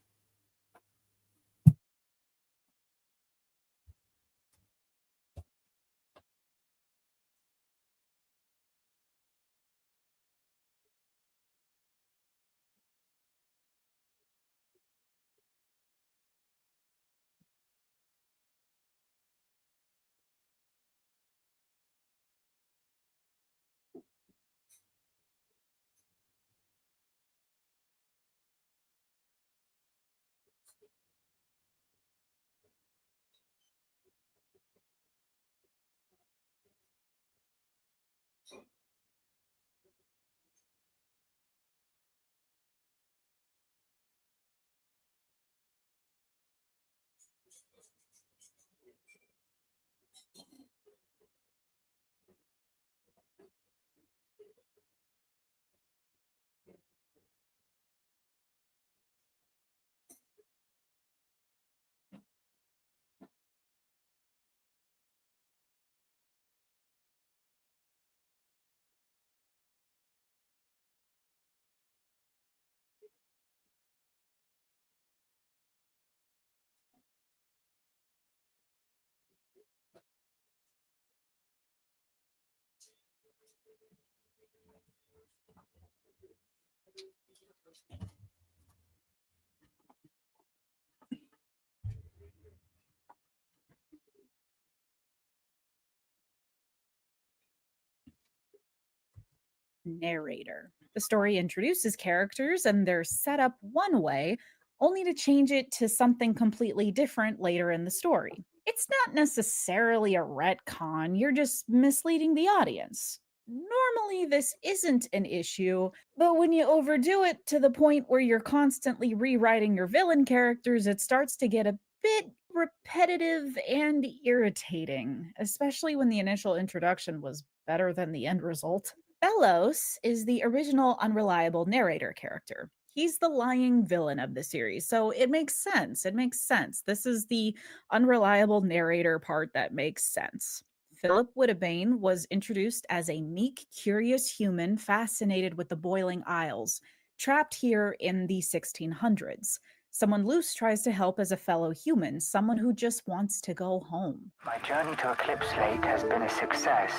[SPEAKER 3] narrator. The story introduces characters and they're set up one way, only to change it to something completely different later in the story. It's not necessarily a retcon, you're just misleading the audience. Normally, this isn't an issue, but when you overdo it to the point where you're constantly rewriting your villain characters, it starts to get a bit repetitive and irritating, especially when the initial introduction was better than the end result. Bellows is the original unreliable narrator character. He's the lying villain of the series, so it makes sense. It makes sense. This is the unreliable narrator part that makes sense. Philip Wittebane was introduced as a meek, curious human fascinated with the boiling isles, trapped here in the 1600s. Someone Luce tries to help as a fellow human, someone who just wants to go home.
[SPEAKER 13] My journey to Eclipse Lake has been a success,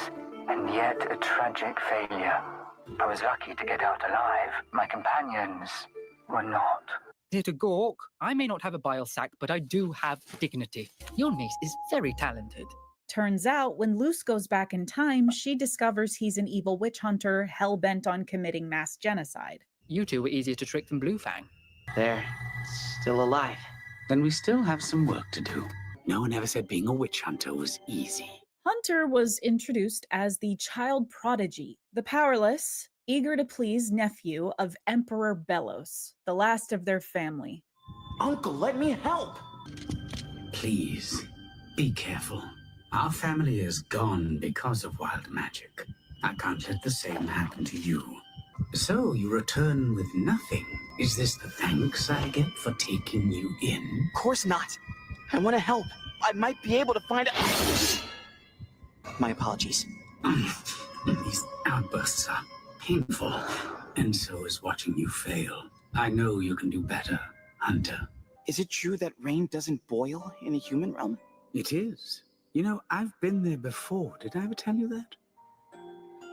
[SPEAKER 13] and yet a tragic failure. I was lucky to get out alive. My companions were not.
[SPEAKER 10] Here to gawk. I may not have a bile sac, but I do have dignity. Your niece is very talented.
[SPEAKER 3] Turns out, when Luce goes back in time, she discovers he's an evil witch hunter hell-bent on committing mass genocide.
[SPEAKER 10] You two were easier to trick than Bluefang.
[SPEAKER 11] They're still alive. Then we still have some work to do. No one ever said being a witch hunter was easy.
[SPEAKER 3] Hunter was introduced as the child prodigy, the powerless, eager to please nephew of Emperor Bellows, the last of their family.
[SPEAKER 14] Uncle, let me help!
[SPEAKER 11] Please, be careful. Our family is gone because of wild magic. I can't let the same happen to you. So you return with nothing. Is this the thanks I get for taking you in?
[SPEAKER 14] Of course not. I want to help. I might be able to find out. My apologies.
[SPEAKER 11] These outbursts are painful, and so is watching you fail. I know you can do better, Hunter.
[SPEAKER 14] Is it true that rain doesn't boil in the human realm?
[SPEAKER 11] It is. You know, I've been there before. Did I ever tell you that?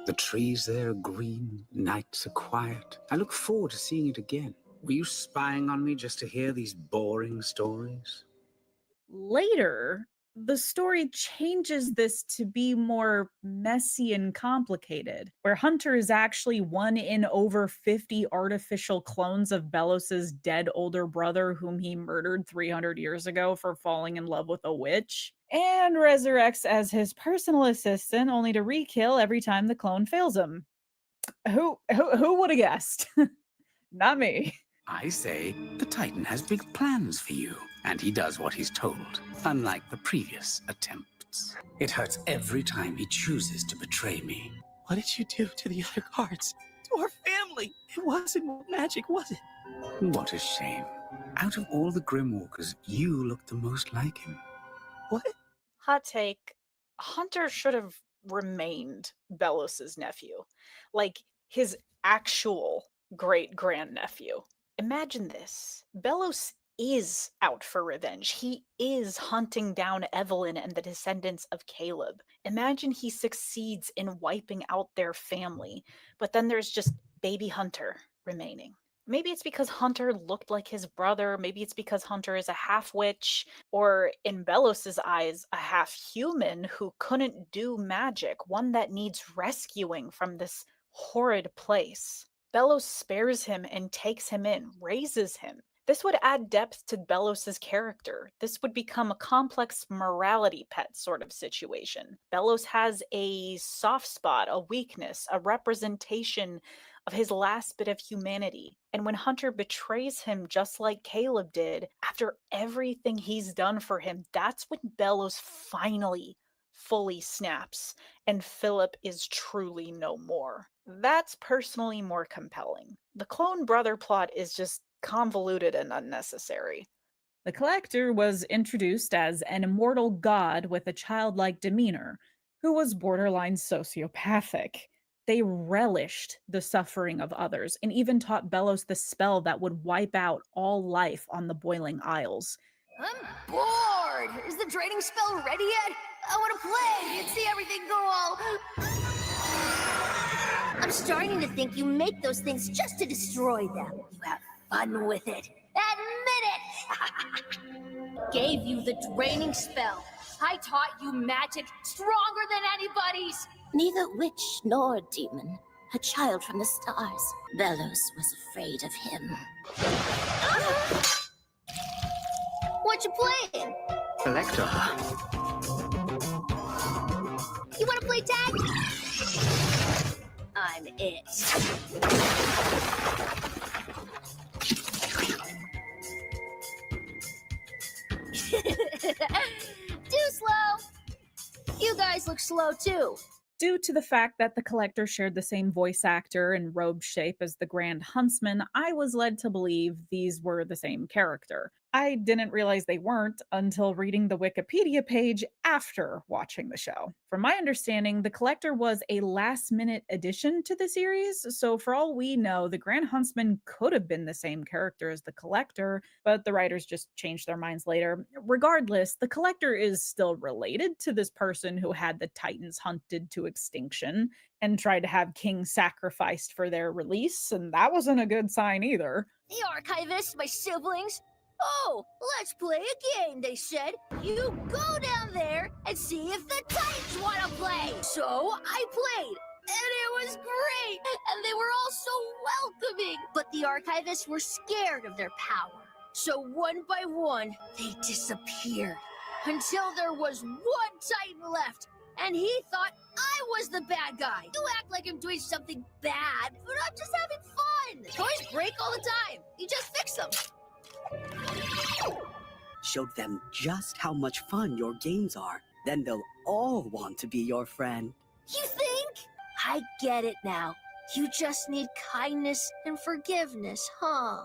[SPEAKER 11] The trees there are green, nights are quiet. I look forward to seeing it again. Were you spying on me just to hear these boring stories?
[SPEAKER 3] Later, the story changes this to be more messy and complicated, where Hunter is actually one in over 50 artificial clones of Belos's dead older brother whom he murdered 300 years ago for falling in love with a witch, and resurrects as his personal assistant only to re-kill every time the clone fails him. Who would have guessed? Not me.
[SPEAKER 11] I say the Titan has big plans for you, and he does what he's told, unlike the previous attempts. It hurts every time he chooses to betray me.
[SPEAKER 14] What did you do to the other guards? To our family? It wasn't magic, was it?
[SPEAKER 11] What a shame. Out of all the Grimwalkers, you look the most like him.
[SPEAKER 14] What?
[SPEAKER 15] Hot take. Hunter should have remained Belos's nephew. Like, his actual great-grandnephew. Imagine this. Belos is out for revenge. He is hunting down Evelyn and the descendants of Caleb. Imagine he succeeds in wiping out their family, but then there's just baby Hunter remaining. Maybe it's because Hunter looked like his brother. Maybe it's because Hunter is a half-witch, or in Belos's eyes, a half-human who couldn't do magic, one that needs rescuing from this horrid place. Belos spares him and takes him in, raises him. This would add depth to Belos's character. This would become a complex morality pet sort of situation. Belos has a soft spot, a weakness, a representation of his last bit of humanity. And when Hunter betrays him just like Caleb did, after everything he's done for him, that's when Belos finally fully snaps and Philip is truly no more. That's personally more compelling. The clone brother plot is just convoluted and unnecessary.
[SPEAKER 3] The Collector was introduced as an immortal god with a childlike demeanor, who was borderline sociopathic. They relished the suffering of others and even taught Belos the spell that would wipe out all life on the Boiling Isles.
[SPEAKER 4] I'm bored! Is the draining spell ready yet? I want to play and see everything go all... I'm starting to think you make those things just to destroy them. You have fun with it. Admit it! Gave you the draining spell. I taught you magic stronger than anybody's. Neither witch nor demon. A child from the stars. Belos was afraid of him. What you playing?
[SPEAKER 11] Collector.
[SPEAKER 4] You want to play tag? I'm it. Too slow. You guys look slow too.
[SPEAKER 3] Due to the fact that the Collector shared the same voice actor and robe shape as the Grand Huntsman, I was led to believe these were the same character. I didn't realize they weren't until reading the Wikipedia page after watching the show. From my understanding, the Collector was a last-minute addition to the series, so for all we know, the Grand Huntsman could have been the same character as the Collector, but the writers just changed their minds later. Regardless, the Collector is still related to this person who had the Titans hunted to extinction and tried to have kings sacrificed for their release, and that wasn't a good sign either.
[SPEAKER 4] The archivists, my siblings. Oh, let's play a game, they said. You go down there and see if the Titans want to play. So I played, and it was great, and they were all so welcoming. But the archivists were scared of their power. So one by one, they disappeared. Until there was one Titan left, and he thought I was the bad guy. You act like I'm doing something bad, but I'm just having fun. Toys break all the time. You just fix them.
[SPEAKER 16] Show them just how much fun your games are. Then they'll all want to be your friend.
[SPEAKER 4] You think? I get it now. You just need kindness and forgiveness, huh?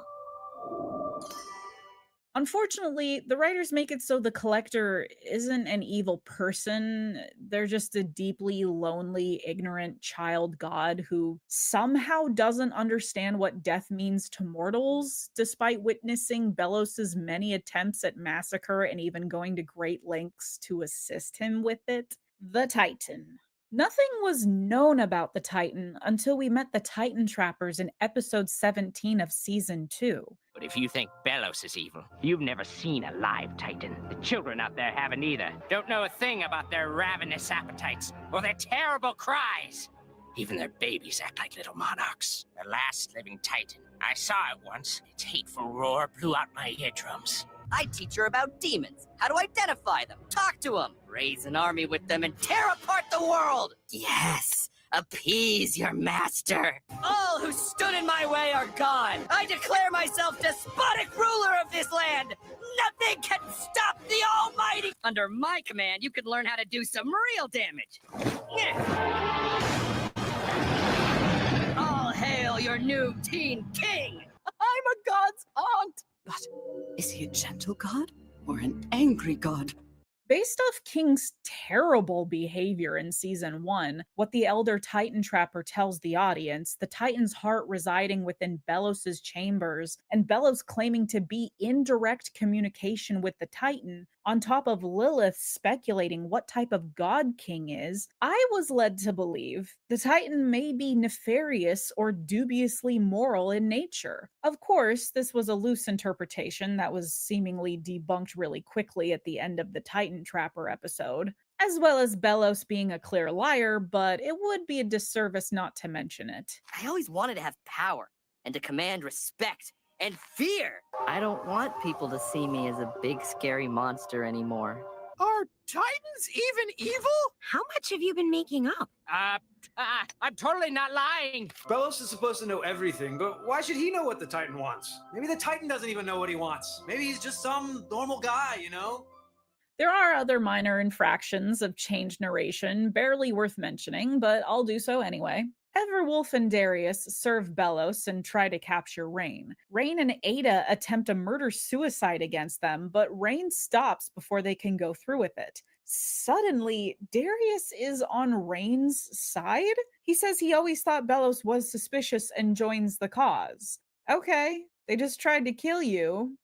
[SPEAKER 3] Unfortunately, the writers make it so the Collector isn't an evil person. They're just a deeply lonely, ignorant child god who somehow doesn't understand what death means to mortals, despite witnessing Belos's many attempts at massacre and even going to great lengths to assist him with it. The Titan. Nothing was known about the Titan until we met the Titan Trappers in episode 17 of season 2.
[SPEAKER 17] But if you think Belos is evil, you've never seen a live Titan. The children out there haven't either. Don't know a thing about their ravenous appetites or their terrible cries. Even their babies act like little monarchs. The last living Titan. I saw it once. Its hateful roar blew out my eardrums.
[SPEAKER 18] I teach her about demons, how to identify them, talk to them, raise an army with them, and tear apart the world! Yes! Appease your master! All who stood in my way are gone! I declare myself despotic ruler of this land! Nothing can stop the Almighty! Under my command, you could learn how to do some real damage! All hail your new teen king!
[SPEAKER 6] I'm a god's aunt!
[SPEAKER 16] But is he a gentle god or an angry god?
[SPEAKER 3] Based off King's terrible behavior in season 1, what the Elder Titan Trapper tells the audience, the Titan's heart residing within Belos's chambers, and Belos claiming to be in direct communication with the Titan, on top of Lilith speculating what type of god King is, I was led to believe the Titan may be nefarious or dubiously moral in nature. Of course, this was a loose interpretation that was seemingly debunked really quickly at the end of the Titan Trapper episode, as well as Belos being a clear liar, but it would be a disservice not to mention it.
[SPEAKER 18] I always wanted to have power and to command respect and fear.
[SPEAKER 7] I don't want people to see me as a big scary monster anymore.
[SPEAKER 11] Are Titans even evil?
[SPEAKER 4] How much have you been making up?
[SPEAKER 17] I'm totally not lying.
[SPEAKER 14] Belos is supposed to know everything, but why should he know what the Titan wants? Maybe the Titan doesn't even know what he wants. Maybe he's just some normal guy, you know?
[SPEAKER 3] There are other minor infractions of changed narration, barely worth mentioning, but I'll do so anyway. Everwolf and Darius serve Belos and try to capture Rain. Rain and Ada attempt a murder-suicide against them, but Rain stops before they can go through with it. Suddenly, Darius is on Rain's side? He says he always thought Belos was suspicious and joins the cause. Okay, they just tried to kill you,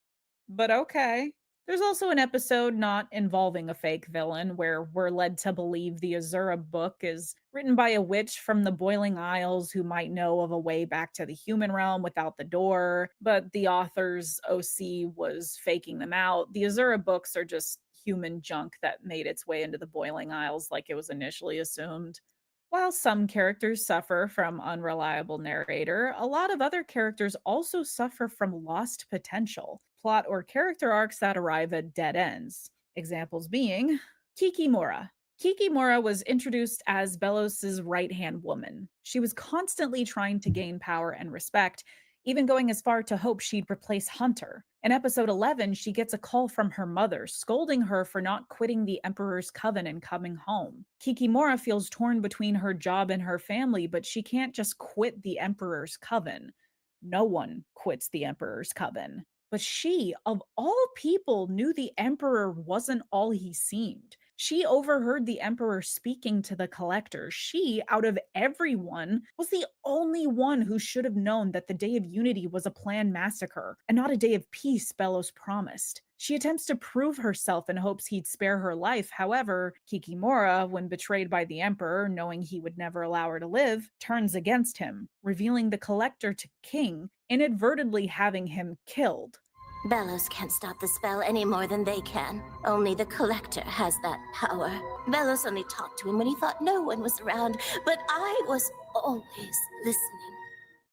[SPEAKER 3] but okay. There's also an episode not involving a fake villain where we're led to believe the Azura book is written by a witch from the Boiling Isles who might know of a way back to the human realm without the door, but the author's OC was faking them out. The Azura books are just human junk that made its way into the Boiling Isles like it was initially assumed. While some characters suffer from unreliable narrator, a lot of other characters also suffer from lost potential, plot or character arcs that arrive at dead ends. Examples being Kikimora. Kikimora was introduced as Belos's right-hand woman. She was constantly trying to gain power and respect, even going as far to hope she'd replace Hunter. In episode 11, she gets a call from her mother, scolding her for not quitting the Emperor's Coven and coming home. Kikimora feels torn between her job and her family, but she can't just quit the Emperor's Coven. No one quits the Emperor's Coven. But she, of all people, knew the Emperor wasn't all he seemed. She overheard the Emperor speaking to the Collector. She, out of everyone, was the only one who should have known that the Day of Unity was a planned massacre, and not a day of peace Belos promised. She attempts to prove herself in hopes he'd spare her life. However, Kikimora, when betrayed by the Emperor, knowing he would never allow her to live, turns against him, revealing the Collector to King, inadvertently having him killed.
[SPEAKER 4] Belos can't stop the spell any more than they can. Only the Collector has that power. Belos only talked to him when he thought no one was around, but I was always listening.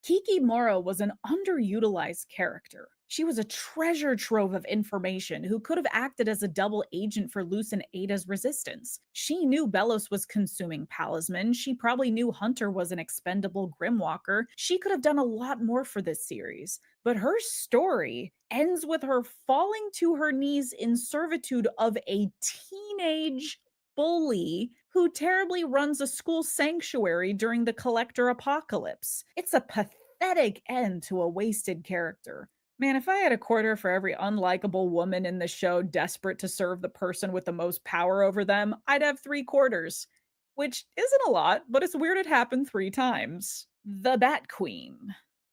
[SPEAKER 3] Kikimora was an underutilized character. She was a treasure trove of information who could have acted as a double agent for Luce and Ada's resistance. She knew Belos was consuming Palisman. She probably knew Hunter was an expendable Grimwalker. She could have done a lot more for this series. But her story ends with her falling to her knees in servitude of a teenage bully who terribly runs a school sanctuary during the Collector apocalypse. It's a pathetic end to a wasted character. Man, if I had a quarter for every unlikable woman in the show desperate to serve the person with the most power over them, I'd have 3 quarters. Which isn't a lot, but it's weird it happened 3 times. The Bat Queen.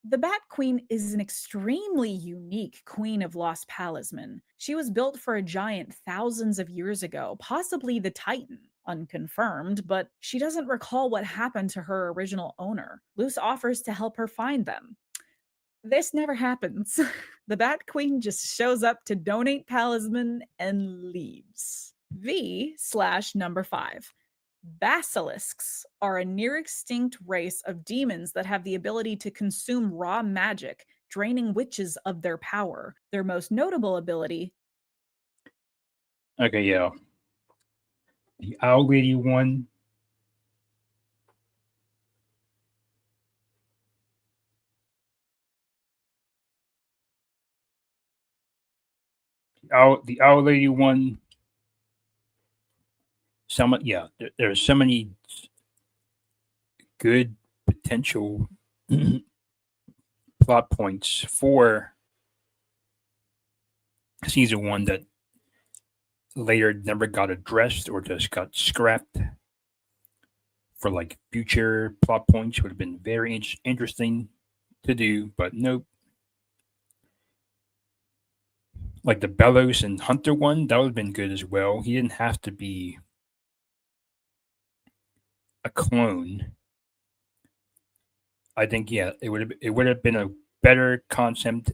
[SPEAKER 3] The Bat Queen is an extremely unique queen of Lost Palisman. She was built for a giant thousands of years ago, possibly the Titan. unconfirmed, but she doesn't recall what happened to her original owner. Luce offers to help her find them. This never happens. The Bat Queen just shows up to donate talisman and leaves. V/number 5. Basilisks are a near extinct race of demons that have the ability to consume raw magic, draining witches of their power. Their most notable ability.
[SPEAKER 2] Okay, yeah. The Owl Lady one. The Owl Lady one. There's so many good potential plot points for season 1 that later never got addressed or just got scrapped for like future plot points. Would have been very interesting to do, but nope. Like the Bellows and Hunter one, that would have been good as well. He didn't have to be a clone. I think it would have been a better concept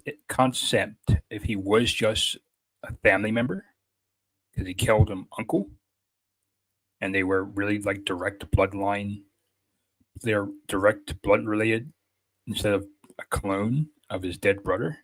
[SPEAKER 2] if he was just a family member, because he killed him uncle, and they were really like direct bloodline. They're direct blood related instead of a clone of his dead brother.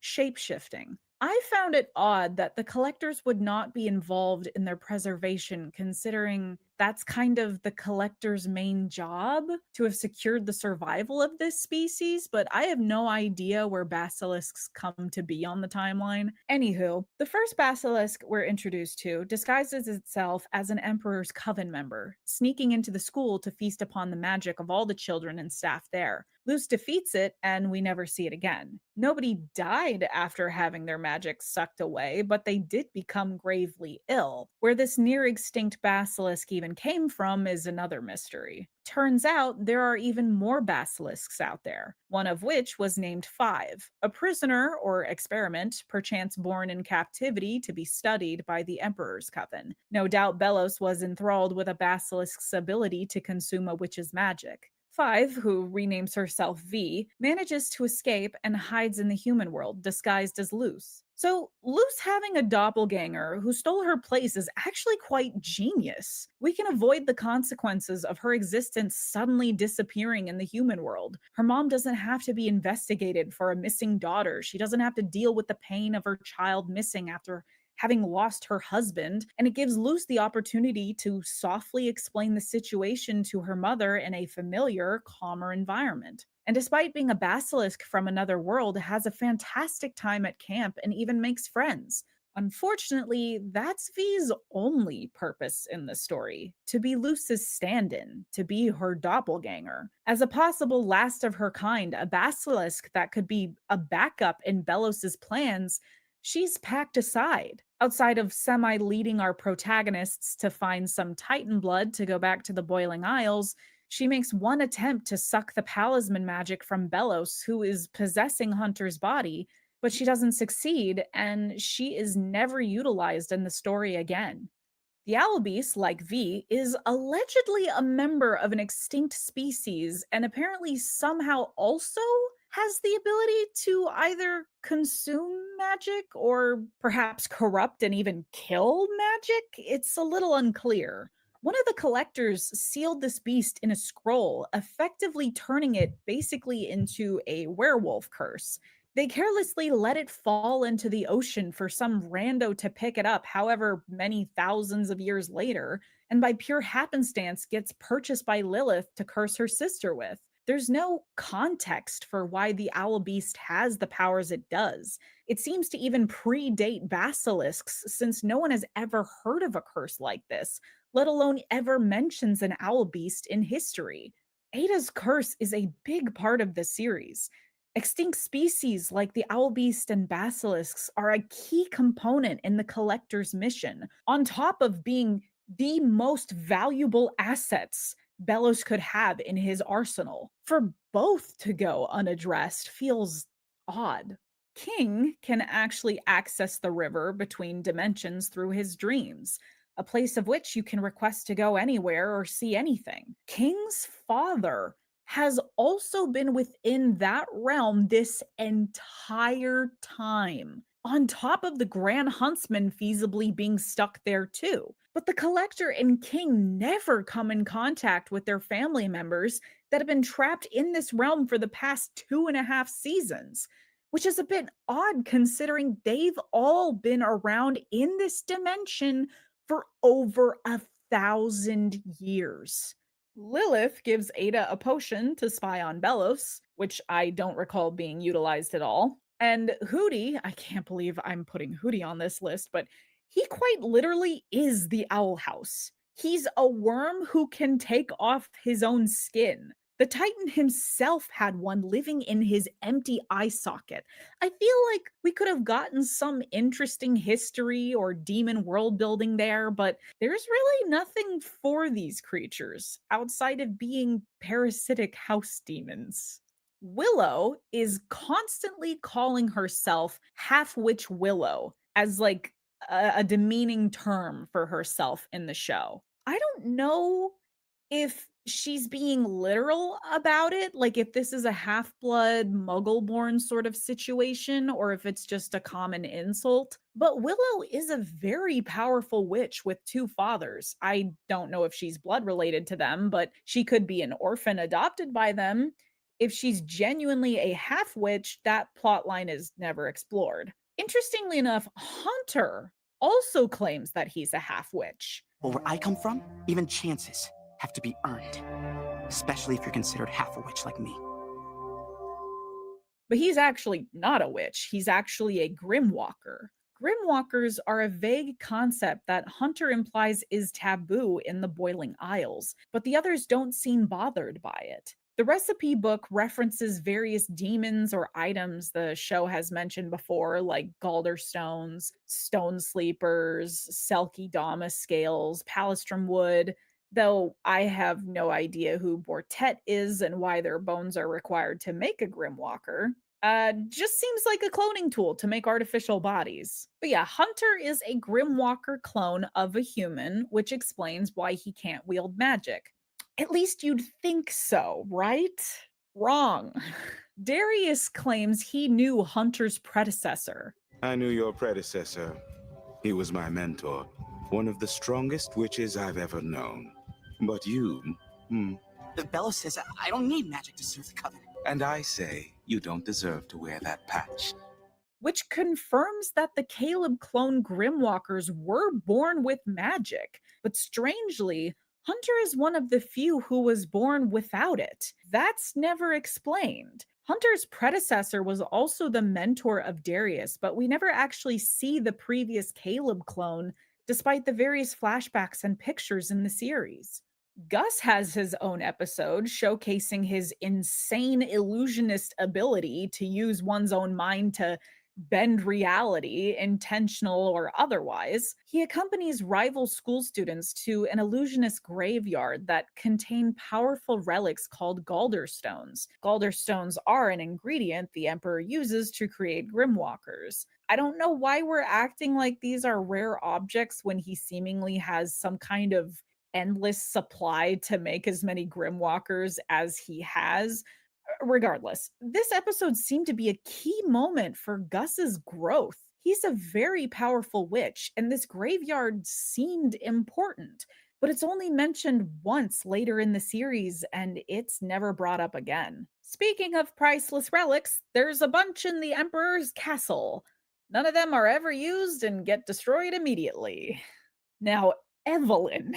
[SPEAKER 3] Shape-shifting. I found it odd that the collectors would not be involved in their preservation, considering that's kind of the collector's main job, to have secured the survival of this species, but I have no idea where basilisks come to be on the timeline. Anywho, the first basilisk we're introduced to disguises itself as an Emperor's Coven member, sneaking into the school to feast upon the magic of all the children and staff there. Luce defeats it, and we never see it again. Nobody died after having their magic sucked away, but they did become gravely ill. Where this near-extinct basilisk even came from is another mystery. Turns out there are even more basilisks out there, one of which was named 5, a prisoner or experiment, perchance born in captivity to be studied by the Emperor's Coven. No doubt Bellows was enthralled with a basilisk's ability to consume a witch's magic. 5, who renames herself V, manages to escape and hides in the human world, disguised as Luce. So, Luce having a doppelganger who stole her place is actually quite genius. We can avoid the consequences of her existence suddenly disappearing in the human world. Her mom doesn't have to be investigated for a missing daughter. She doesn't have to deal with the pain of her child missing after having lost her husband, and it gives Luce the opportunity to softly explain the situation to her mother in a familiar, calmer environment. And despite being a basilisk from another world, has a fantastic time at camp and even makes friends. Unfortunately, that's V's only purpose in the story, to be Luce's stand-in, to be her doppelganger. As a possible last of her kind, a basilisk that could be a backup in Bellos's plans, she's packed aside. Outside of semi-leading our protagonists to find some Titan blood to go back to the Boiling Isles, she makes one attempt to suck the palisman magic from Bellows, who is possessing Hunter's body, but she doesn't succeed, and she is never utilized in the story again. The owl beast, like V, is allegedly a member of an extinct species and apparently somehow also has the ability to either consume magic or perhaps corrupt and even kill magic. It's a little unclear. One of the collectors sealed this beast in a scroll, effectively turning it basically into a werewolf curse. They carelessly let it fall into the ocean for some rando to pick it up however many thousands of years later, and by pure happenstance gets purchased by Lilith to curse her sister with. There's no context for why the owl beast has the powers it does. It seems to even predate basilisks, since no one has ever heard of a curse like this, let alone ever mentions an owl beast in history. Ada's curse is a big part of the series. Extinct species like the owl beast and basilisks are a key component in the collector's mission, on top of being the most valuable assets Bellows could have in his arsenal. For both to go unaddressed feels odd. King can actually access the river between dimensions through his dreams. a place of which you can request to go anywhere or see anything. King's father has also been within that realm this entire time, on top of the Grand Huntsman feasibly being stuck there too. But the Collector and King never come in contact with their family members that have been trapped in this realm for the past 2.5 seasons, which is a bit odd considering they've all been around in this dimension for over 1,000 years. Lilith gives Ada a potion to spy on Belos, which I don't recall being utilized at all. And Hooty, I can't believe I'm putting Hooty on this list, but he quite literally is the Owl House. He's a worm who can take off his own skin. The Titan himself had one living in his empty eye socket. I feel like we could have gotten some interesting history or demon world building there, but there's really nothing for these creatures outside of being parasitic house demons. Willow is constantly calling herself Half-Witch Willow as like a demeaning term for herself in the show. I don't know if she's being literal about it, like if this is a half-blood muggle-born sort of situation, or if it's just a common insult. But Willow is a very powerful witch with 2 fathers. I don't know if she's blood related to them, but she could be an orphan adopted by them. If she's genuinely a half-witch, that plotline is never explored. Interestingly enough, Hunter also claims that he's a half-witch.
[SPEAKER 19] Well, where I come from, even chances have to be earned, especially if you're considered half a witch like me.
[SPEAKER 3] But he's actually not a witch. He's actually a Grimwalker. Grimwalkers are a vague concept that Hunter implies is taboo in the Boiling Isles, but the others don't seem bothered by it. The recipe book references various demons or items the show has mentioned before, like Galderstones, Stone Sleepers, Selkie Dama scales, Palistrom wood, though I have no idea who Bortet is and why their bones are required to make a Grimwalker. Just seems like a cloning tool to make artificial bodies. But yeah, Hunter is a Grimwalker clone of a human, which explains why he can't wield magic. At least you'd think so, right? Wrong. Darius claims he knew Hunter's predecessor.
[SPEAKER 20] I knew your predecessor. He was my mentor, one of the strongest witches I've ever known. But you,
[SPEAKER 19] Belos says I don't need magic to serve the Covenant.
[SPEAKER 20] And I say you don't deserve to wear that patch.
[SPEAKER 3] Which confirms that the Caleb clone Grimwalkers were born with magic. But strangely, Hunter is one of the few who was born without it. That's never explained. Hunter's predecessor was also the mentor of Darius, but we never actually see the previous Caleb clone, despite the various flashbacks and pictures in the series. Gus has his own episode showcasing his insane illusionist ability to use one's own mind to bend reality, intentional or otherwise. He accompanies rival school students to an illusionist graveyard that contain powerful relics called Galderstones. Galderstones are an ingredient the Emperor uses to create Grimwalkers. I don't know why we're acting like these are rare objects when he seemingly has some kind of endless supply to make as many Grimwalkers as he has. Regardless, this episode seemed to be a key moment for Gus's growth. He's a very powerful witch, and this graveyard seemed important, but it's only mentioned once later in the series, and it's never brought up again. Speaking of priceless relics, there's a bunch in the Emperor's castle. None of them are ever used and get destroyed immediately. Now, Evelyn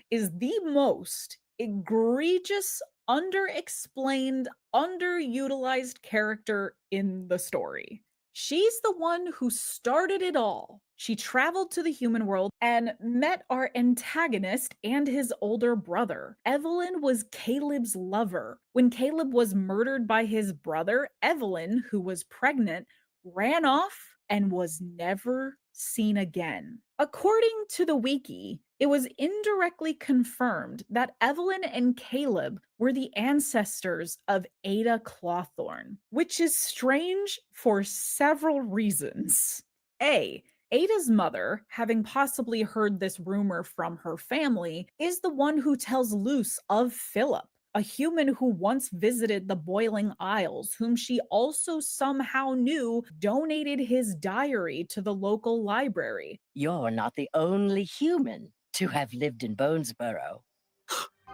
[SPEAKER 3] is the most egregious, underexplained, underutilized character in the story. She's the one who started it all. She traveled to the human world and met our antagonist and his older brother. Evelyn was Caleb's lover. When Caleb was murdered by his brother, Evelyn, who was pregnant, ran off and was never seen again. According to the wiki, it was indirectly confirmed that Evelyn and Caleb were the ancestors of Ada Clawthorne, which is strange for several reasons. A, Ada's mother, having possibly heard this rumor from her family, is the one who tells Luce of Philip, a human who once visited the Boiling Isles, whom she also somehow knew donated his diary to the local library.
[SPEAKER 21] You're not the only human to have lived in Bonesborough.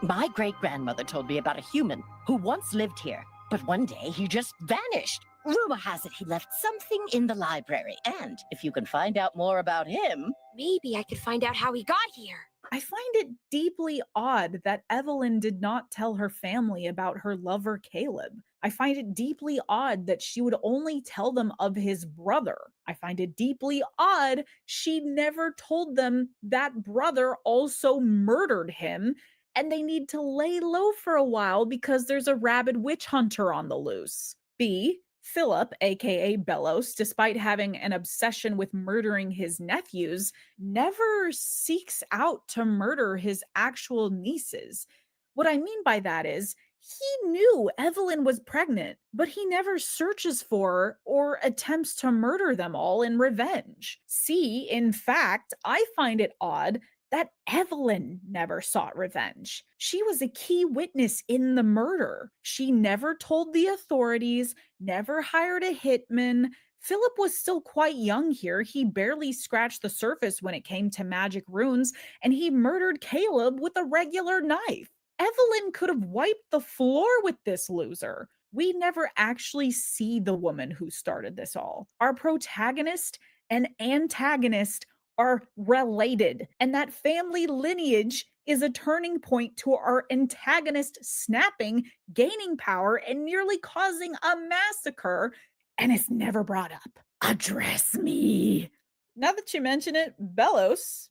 [SPEAKER 21] My great-grandmother told me about a human who once lived here, but one day he just vanished. Rumor has it he left something in the library, and if you can find out more about him...
[SPEAKER 4] Maybe I could find out how he got here.
[SPEAKER 3] I find it deeply odd that Evelyn did not tell her family about her lover Caleb. I find it deeply odd that she would only tell them of his brother. I find it deeply odd she never told them that brother also murdered him, and they need to lay low for a while because there's a rabid witch hunter on the loose. B. Philip, aka Bellos, despite having an obsession with murdering his nephews, never seeks out to murder his actual nieces. What I mean by that is, he knew Evelyn was pregnant, but he never searches for or attempts to murder them all in revenge. C, in fact, I find it odd that Evelyn never sought revenge. She was a key witness in the murder. She never told the authorities, never hired a hitman. Philip was still quite young here. He barely scratched the surface when it came to magic runes, and he murdered Caleb with a regular knife. Evelyn could have wiped the floor with this loser. We never actually see the woman who started this all. Our protagonist and antagonist are related, and that family lineage is a turning point to our antagonist snapping, gaining power, and nearly causing a massacre, and it's never brought up. Address me. Now that you mention it, Bellos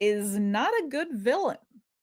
[SPEAKER 3] is not a good villain.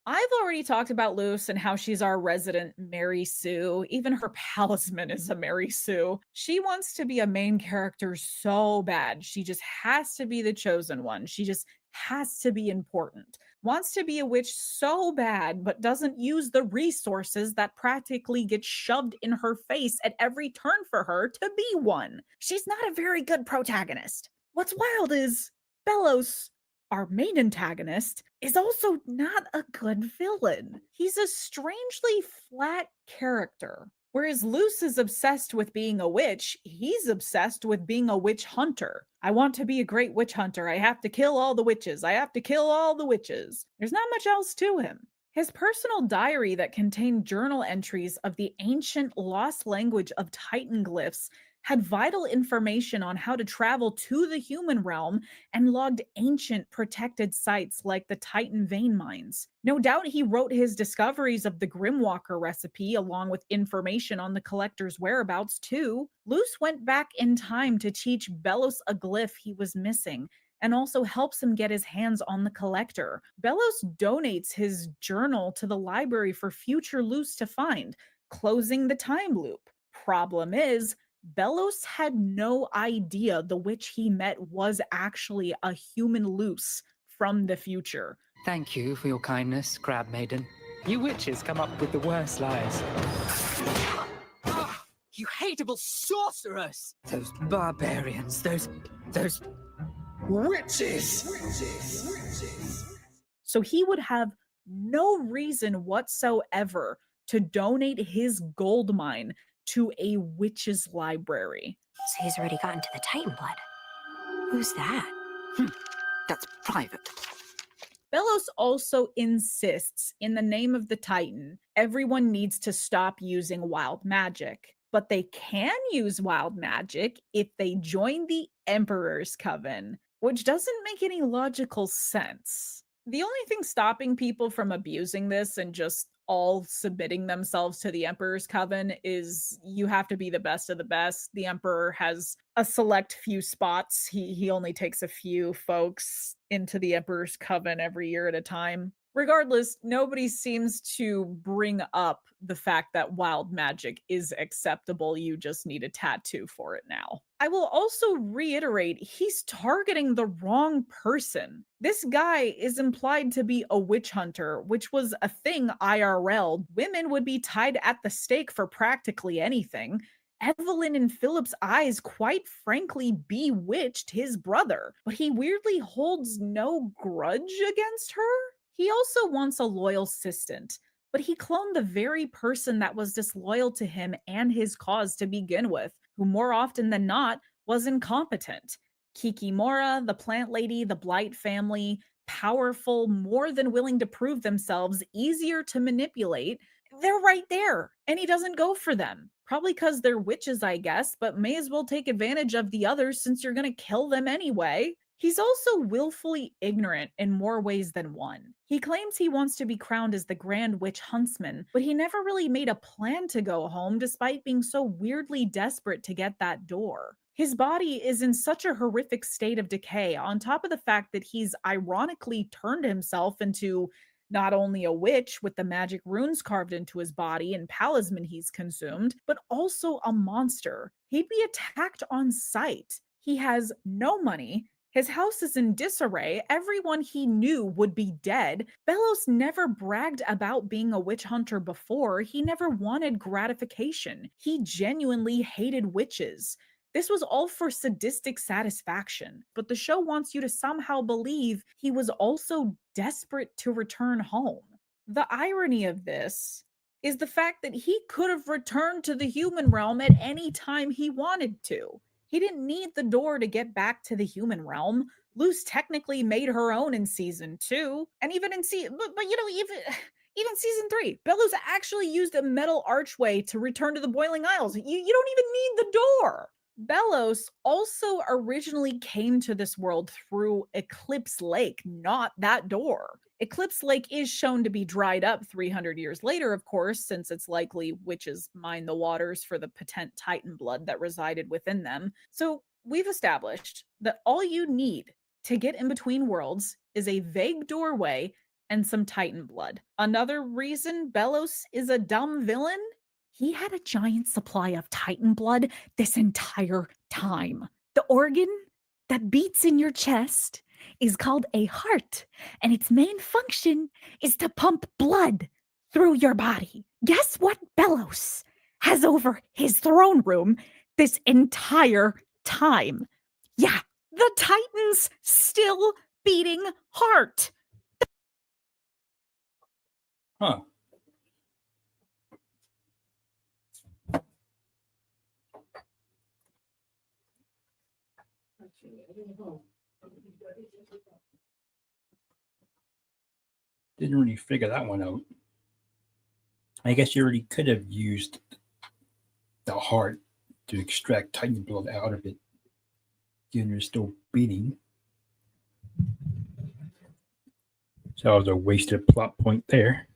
[SPEAKER 3] I've already talked about Luce and how she's our resident Mary Sue. Even her palisman is a Mary Sue. She wants to be a main character so bad. She just has to be the chosen one. She just has to be important. Wants to be a witch so bad, but doesn't use the resources that practically get shoved in her face at every turn for her to be one. She's not a very good protagonist. What's wild is Bellos, our main antagonist, is also not a good villain. He's a strangely flat character. Whereas Luce is obsessed with being a witch, he's obsessed with being a witch hunter. I want to be a great witch hunter. I have to kill all the witches. I have to kill all the witches. There's not much else to him. His personal diary that contained journal entries of the ancient lost language of Titan glyphs had vital information on how to travel to the human realm and logged ancient protected sites like the Titan vein mines. No doubt he wrote his discoveries of the Grimwalker recipe along with information on the collector's whereabouts too. Luce went back in time to teach Bellos a glyph he was missing and also helps him get his hands on the collector. Bellos donates his journal to the library for future Luce to find, closing the time loop. Problem is, Bellos had no idea the witch he met was actually a human Luce from the future.
[SPEAKER 10] Thank you for your kindness, Crab Maiden. You witches come up with the worst lies.
[SPEAKER 18] You hateable sorceress!
[SPEAKER 10] Those barbarians, those
[SPEAKER 18] witches!
[SPEAKER 3] So he would have no reason whatsoever to donate his gold mine to a witch's library.
[SPEAKER 4] So he's already gotten to the Titan blood. Who's that?
[SPEAKER 16] That's private.
[SPEAKER 3] Bellos also insists, in the name of the Titan, everyone needs to stop using wild magic. But they can use wild magic if they join the Emperor's Coven, which doesn't make any logical sense. The only thing stopping people from abusing this and just all submitting themselves to the Emperor's Coven is you have to be the best of the best. The Emperor has a select few spots. He only takes a few folks into the Emperor's Coven every year at a time. Regardless, nobody seems to bring up the fact that wild magic is acceptable. You just need a tattoo for it now. I will also reiterate, he's targeting the wrong person. This guy is implied to be a witch hunter, which was a thing IRL. Women would be tied at the stake for practically anything. Evelyn in Philip's eyes quite frankly bewitched his brother, but he weirdly holds no grudge against her. He also wants a loyal assistant, but he cloned the very person that was disloyal to him and his cause to begin with, who more often than not was incompetent. Kikimora, the plant lady, the Blight family, powerful, more than willing to prove themselves, easier to manipulate. They're right there, and he doesn't go for them. Probably because they're witches, I guess, but may as well take advantage of the others since you're going to kill them anyway. He's also willfully ignorant in more ways than one. He claims he wants to be crowned as the Grand Witch Huntsman, but he never really made a plan to go home despite being so weirdly desperate to get that door. His body is in such a horrific state of decay, on top of the fact that he's ironically turned himself into not only a witch with the magic runes carved into his body and talisman he's consumed, but also a monster. He'd be attacked on sight. He has no money. His house is in disarray. Everyone he knew would be dead. Belos never bragged about being a witch hunter before. He never wanted gratification. He genuinely hated witches. This was all for sadistic satisfaction, but the show wants you to somehow believe he was also desperate to return home. The irony of this is the fact that he could have returned to the human realm at any time he wanted to. He didn't need the door to get back to the human realm. Luce technically made her own in season 2, and even in even season 3, Belos actually used a metal archway to return to the Boiling Isles. You don't even need the door. Belos also originally came to this world through Eclipse Lake, not that door. Eclipse Lake is shown to be dried up 300 years later, of course, since it's likely witches mine the waters for the potent Titan blood that resided within them. So we've established that all you need to get in between worlds is a vague doorway and some Titan blood. Another reason Belos is a dumb villain? He had a giant supply of Titan blood this entire time. The organ that beats in your chest is called a heart, and its main function is to pump blood through your body. Guess what Belos has over his throne room this entire time? Yeah, the Titan's still beating heart.
[SPEAKER 2] Huh. Didn't really figure that one out. I guess you already could have used the heart to extract Titan blood out of it, given you're still beating. So that was a wasted plot point there.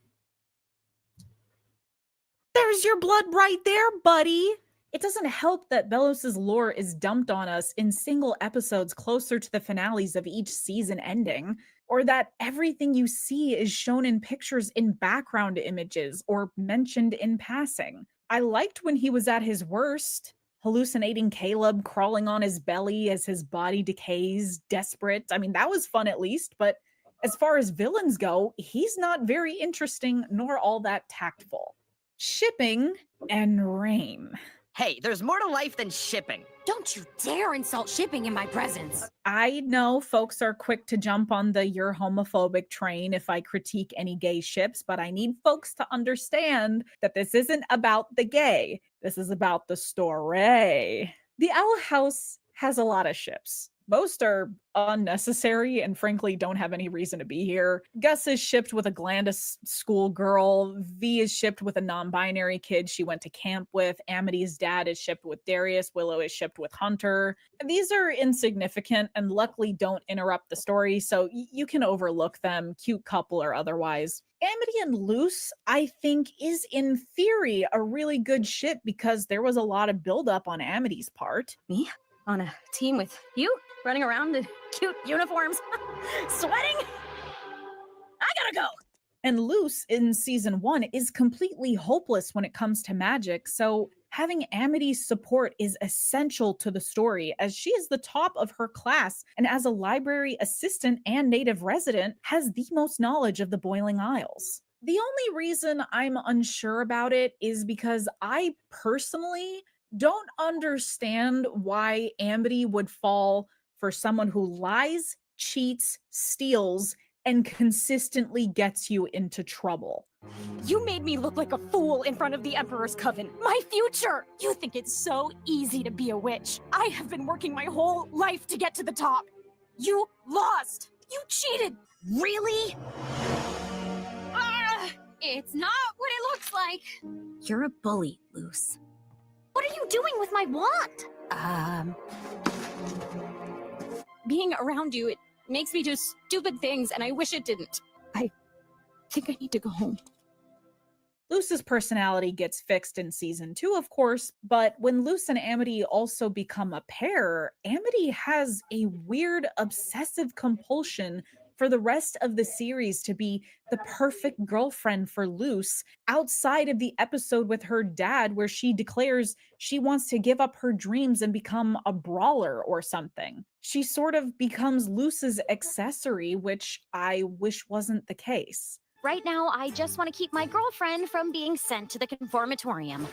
[SPEAKER 3] There's your blood right there, buddy. It doesn't help that Belos's lore is dumped on us in single episodes closer to the finales of each season ending, or that everything you see is shown in pictures in background images or mentioned in passing. I liked when he was at his worst, hallucinating Caleb crawling on his belly as his body decays, desperate. I mean, that was fun at least, but as far as villains go, he's not very interesting nor all that tactful. Shipping and Rain.
[SPEAKER 18] Hey, there's more to life than shipping.
[SPEAKER 4] Don't you dare insult shipping in my presence.
[SPEAKER 3] I know folks are quick to jump on the "you're homophobic" train if I critique any gay ships, but I need folks to understand that this isn't about the gay. This is about the story. The Owl House has a lot of ships. Most are unnecessary and frankly don't have any reason to be here. Gus is shipped with a Glandis schoolgirl. V is shipped with a non-binary kid she went to camp with. Amity's dad is shipped with Darius. Willow is shipped with Hunter. These are insignificant and luckily don't interrupt the story, so you can overlook them, cute couple or otherwise. Amity and Luce, I think, is in theory a really good ship because there was a lot of buildup on Amity's part.
[SPEAKER 1] Me? On a team with you? Running around in cute uniforms? Sweating? I gotta go!
[SPEAKER 3] And Luce in season 1 is completely hopeless when it comes to magic, so having Amity's support is essential to the story as she is the top of her class and as a library assistant and native resident has the most knowledge of the Boiling Isles. The only reason I'm unsure about it is because I personally don't understand why Amity would fall for someone who lies, cheats, steals, and consistently gets you into trouble.
[SPEAKER 1] You made me look like a fool in front of the Emperor's Coven. My future! You think it's so easy to be a witch. I have been working my whole life to get to the top. You lost! You cheated!
[SPEAKER 4] Really? It's not what it looks like.
[SPEAKER 1] You're a bully, Luce.
[SPEAKER 4] What are you doing with my wand?
[SPEAKER 1] Being around you, it makes me do stupid things, and I wish it didn't. I think I need to go home.
[SPEAKER 3] Luce's personality gets fixed in season 2, of course, but when Luce and Amity also become a pair, Amity has a weird obsessive compulsion for the rest of the series to be the perfect girlfriend for Luce outside of the episode with her dad where she declares she wants to give up her dreams and become a brawler or something. She sort of becomes Luce's accessory, which I wish wasn't the case.
[SPEAKER 4] Right now, I just want to keep my girlfriend from being sent to the conformatorium.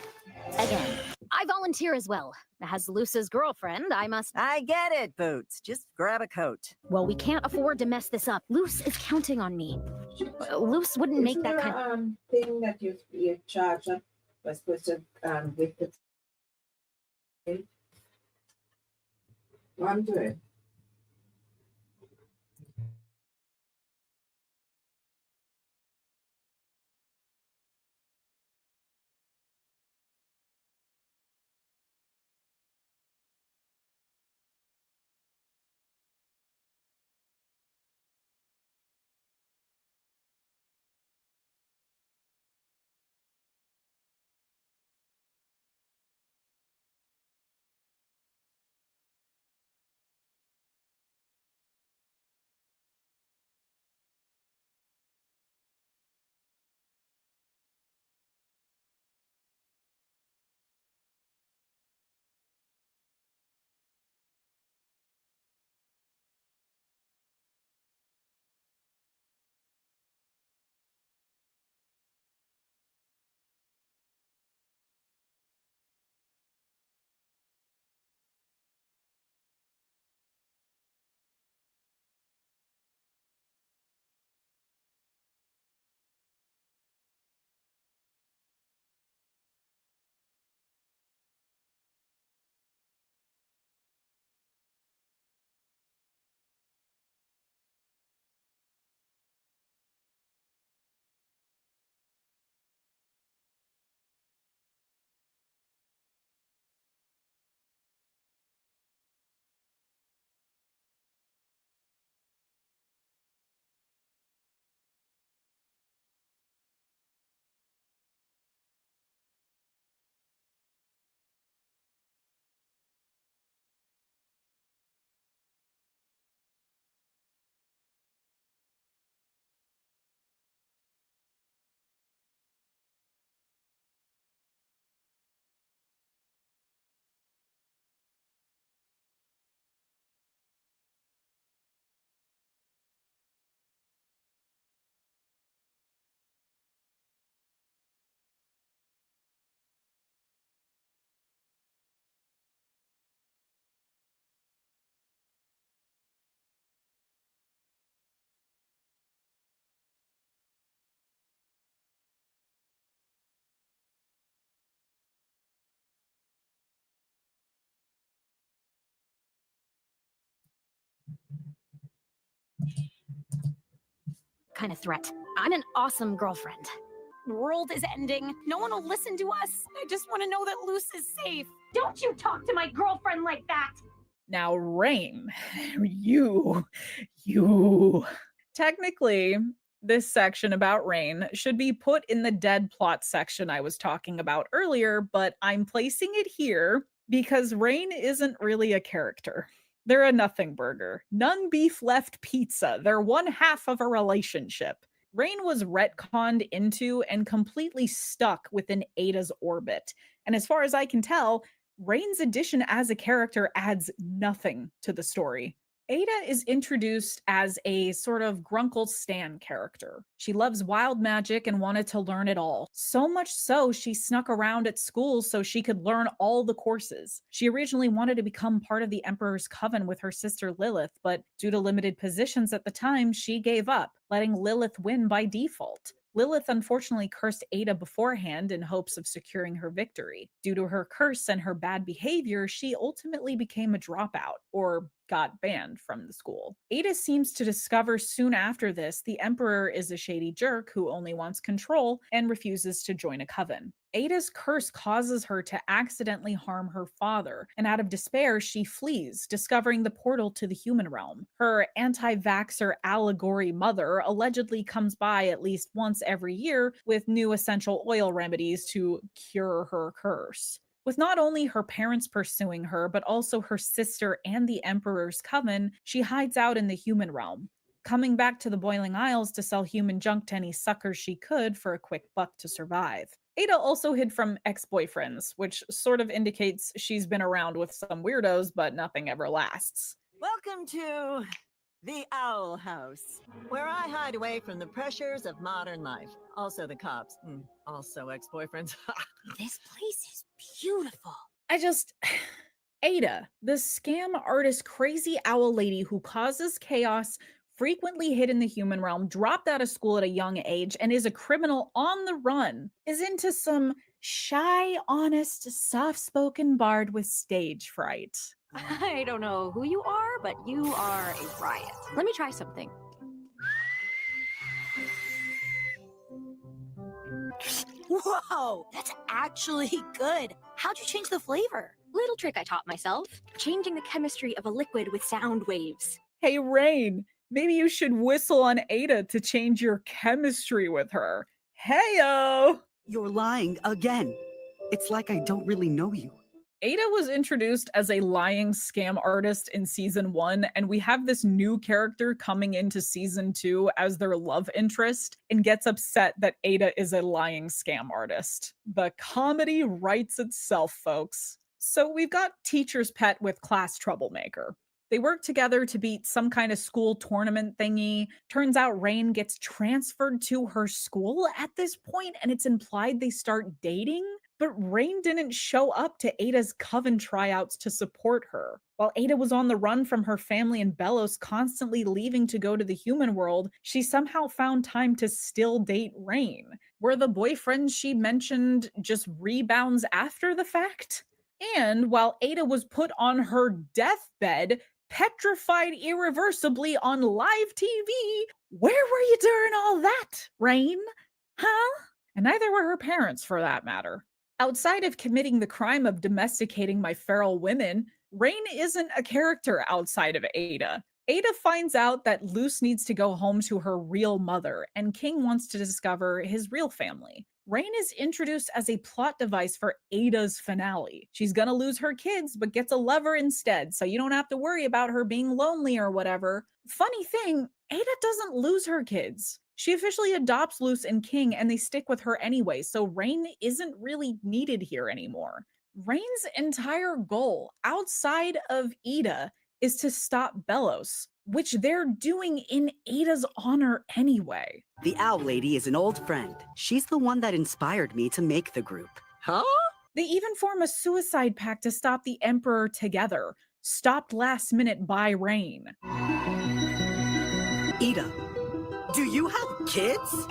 [SPEAKER 4] Again. I volunteer as well. As Luce's girlfriend, I must...
[SPEAKER 21] I get it, Boots. Just grab a coat.
[SPEAKER 4] Well, we can't afford to mess this up. Luce is counting on me. Luce wouldn't make that kind of...
[SPEAKER 5] thing that you charge up was supposed to with the... What I'm doing?
[SPEAKER 1] Kind of threat. I'm an awesome girlfriend. The world is ending. No one will listen to us. I just want to know that Luce is safe.
[SPEAKER 4] Don't you talk to my girlfriend like that!
[SPEAKER 3] Now, Rain, you. Technically, this section about Rain should be put in the dead plot section I was talking about earlier, but I'm placing it here because Rain isn't really a character. They're a nothing burger. None beef left pizza. They're one half of a relationship. Rain was retconned into and completely stuck within Ada's orbit. And as far as I can tell, Rain's addition as a character adds nothing to the story. Ada is introduced as a sort of Grunkle Stan character. She loves wild magic and wanted to learn it all. So much so, she snuck around at school so she could learn all the courses. She originally wanted to become part of the Emperor's Coven with her sister Lilith, but due to limited positions at the time, she gave up, letting Lilith win by default. Lilith unfortunately cursed Ada beforehand in hopes of securing her victory. Due to her curse and her bad behavior, she ultimately became a dropout, or got banned from the school. Ada seems to discover soon after this the Emperor is a shady jerk who only wants control and refuses to join a coven. Ada's curse causes her to accidentally harm her father, and out of despair, she flees, discovering the portal to the human realm. Her anti-vaxxer allegory mother allegedly comes by at least once every year with new essential oil remedies to cure her curse. With not only her parents pursuing her, but also her sister and the Emperor's Coven, she hides out in the human realm, coming back to the Boiling Isles to sell human junk to any suckers she could for a quick buck to survive. Ada also hid from ex-boyfriends, which sort of indicates she's been around with some weirdos, but nothing ever lasts.
[SPEAKER 8] Welcome to the Owl House, where I hide away from the pressures of modern life. Also the cops, also ex-boyfriends.
[SPEAKER 1] This place is beautiful.
[SPEAKER 3] Ada, the scam artist crazy owl lady who causes chaos, frequently hid in the human realm, dropped out of school at a young age, and is a criminal on the run, is into some shy, honest, soft-spoken bard with stage fright.
[SPEAKER 1] I don't know who you are, but you are a riot. Let me try something.
[SPEAKER 4] Whoa, that's actually good. How'd you change the flavor?
[SPEAKER 1] Little trick I taught myself. Changing the chemistry of a liquid with sound waves.
[SPEAKER 3] Hey, Rain, maybe you should whistle on Ada to change your chemistry with her. Heyo!
[SPEAKER 16] You're lying again. It's like I don't really know you.
[SPEAKER 3] Ada was introduced as a lying scam artist in season 1, and we have this new character coming into season 2 as their love interest and gets upset that Ada is a lying scam artist. The comedy writes itself, folks. So we've got teacher's pet with class troublemaker. They work together to beat some kind of school tournament thingy. Turns out Rain gets transferred to her school at this point, and it's implied they start dating. But Rain didn't show up to Ada's coven tryouts to support her. While Ada was on the run from her family in Belos, constantly leaving to go to the human world, she somehow found time to still date Rain. Were the boyfriends she mentioned just rebounds after the fact? And while Ada was put on her deathbed, petrified irreversibly on live TV, where were you during all that, Rain? Huh? And neither were her parents, for that matter. Outside of committing the crime of domesticating my feral women, Rain isn't a character outside of Ada. Ada finds out that Luce needs to go home to her real mother, and King wants to discover his real family. Rain is introduced as a plot device for Ada's finale. She's gonna lose her kids, but gets a lover instead, so you don't have to worry about her being lonely or whatever. Funny thing, Ada doesn't lose her kids. She officially adopts Luce and King, and they stick with her anyway, so Rain isn't really needed here anymore. Rain's entire goal, outside of Ada, is to stop Belos, which they're doing in Ada's honor anyway.
[SPEAKER 16] The Owl Lady is an old friend. She's the one that inspired me to make the group.
[SPEAKER 3] Huh? They even form a suicide pact to stop the Emperor together, stopped last minute by Rain.
[SPEAKER 16] Ada, do you have kids?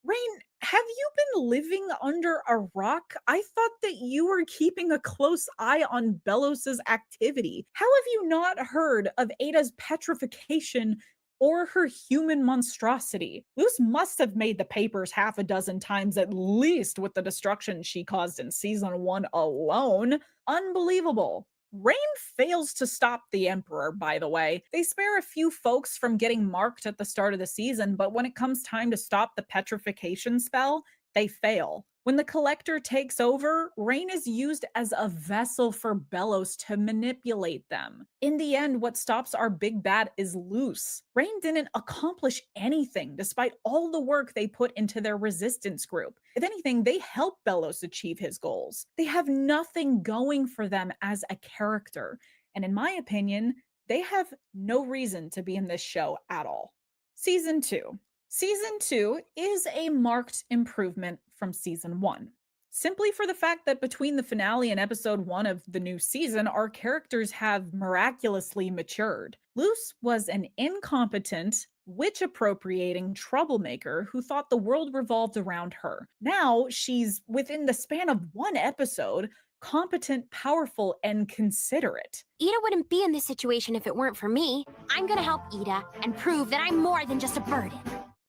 [SPEAKER 3] Rain, have you been living under a rock? I thought that you were keeping a close eye on Belos's activity. How have you not heard of Ada's petrification or her human monstrosity? Luce must have made the papers half a dozen times at least with the destruction she caused in season 1 alone. Unbelievable. Rain fails to stop the Emperor, by the way. They spare a few folks from getting marked at the start of the season, but when it comes time to stop the petrification spell, they fail. When the Collector takes over, Rain is used as a vessel for Belos to manipulate them. In the end, what stops our big bad is Luce. Rain didn't accomplish anything despite all the work they put into their resistance group. If anything, they help Belos achieve his goals. They have nothing going for them as a character. And in my opinion, They have no reason to be in this show at all. Season 2. Season 2 is a marked improvement from Season 1. Simply for the fact that between the finale and episode 1 of the new season, our characters have miraculously matured. Luce was an incompetent, witch-appropriating troublemaker who thought the world revolved around her. Now, she's, within the span of one episode, competent, powerful, and considerate.
[SPEAKER 4] Ida wouldn't be in this situation if it weren't for me. I'm gonna help Ida and prove that I'm more than just a burden.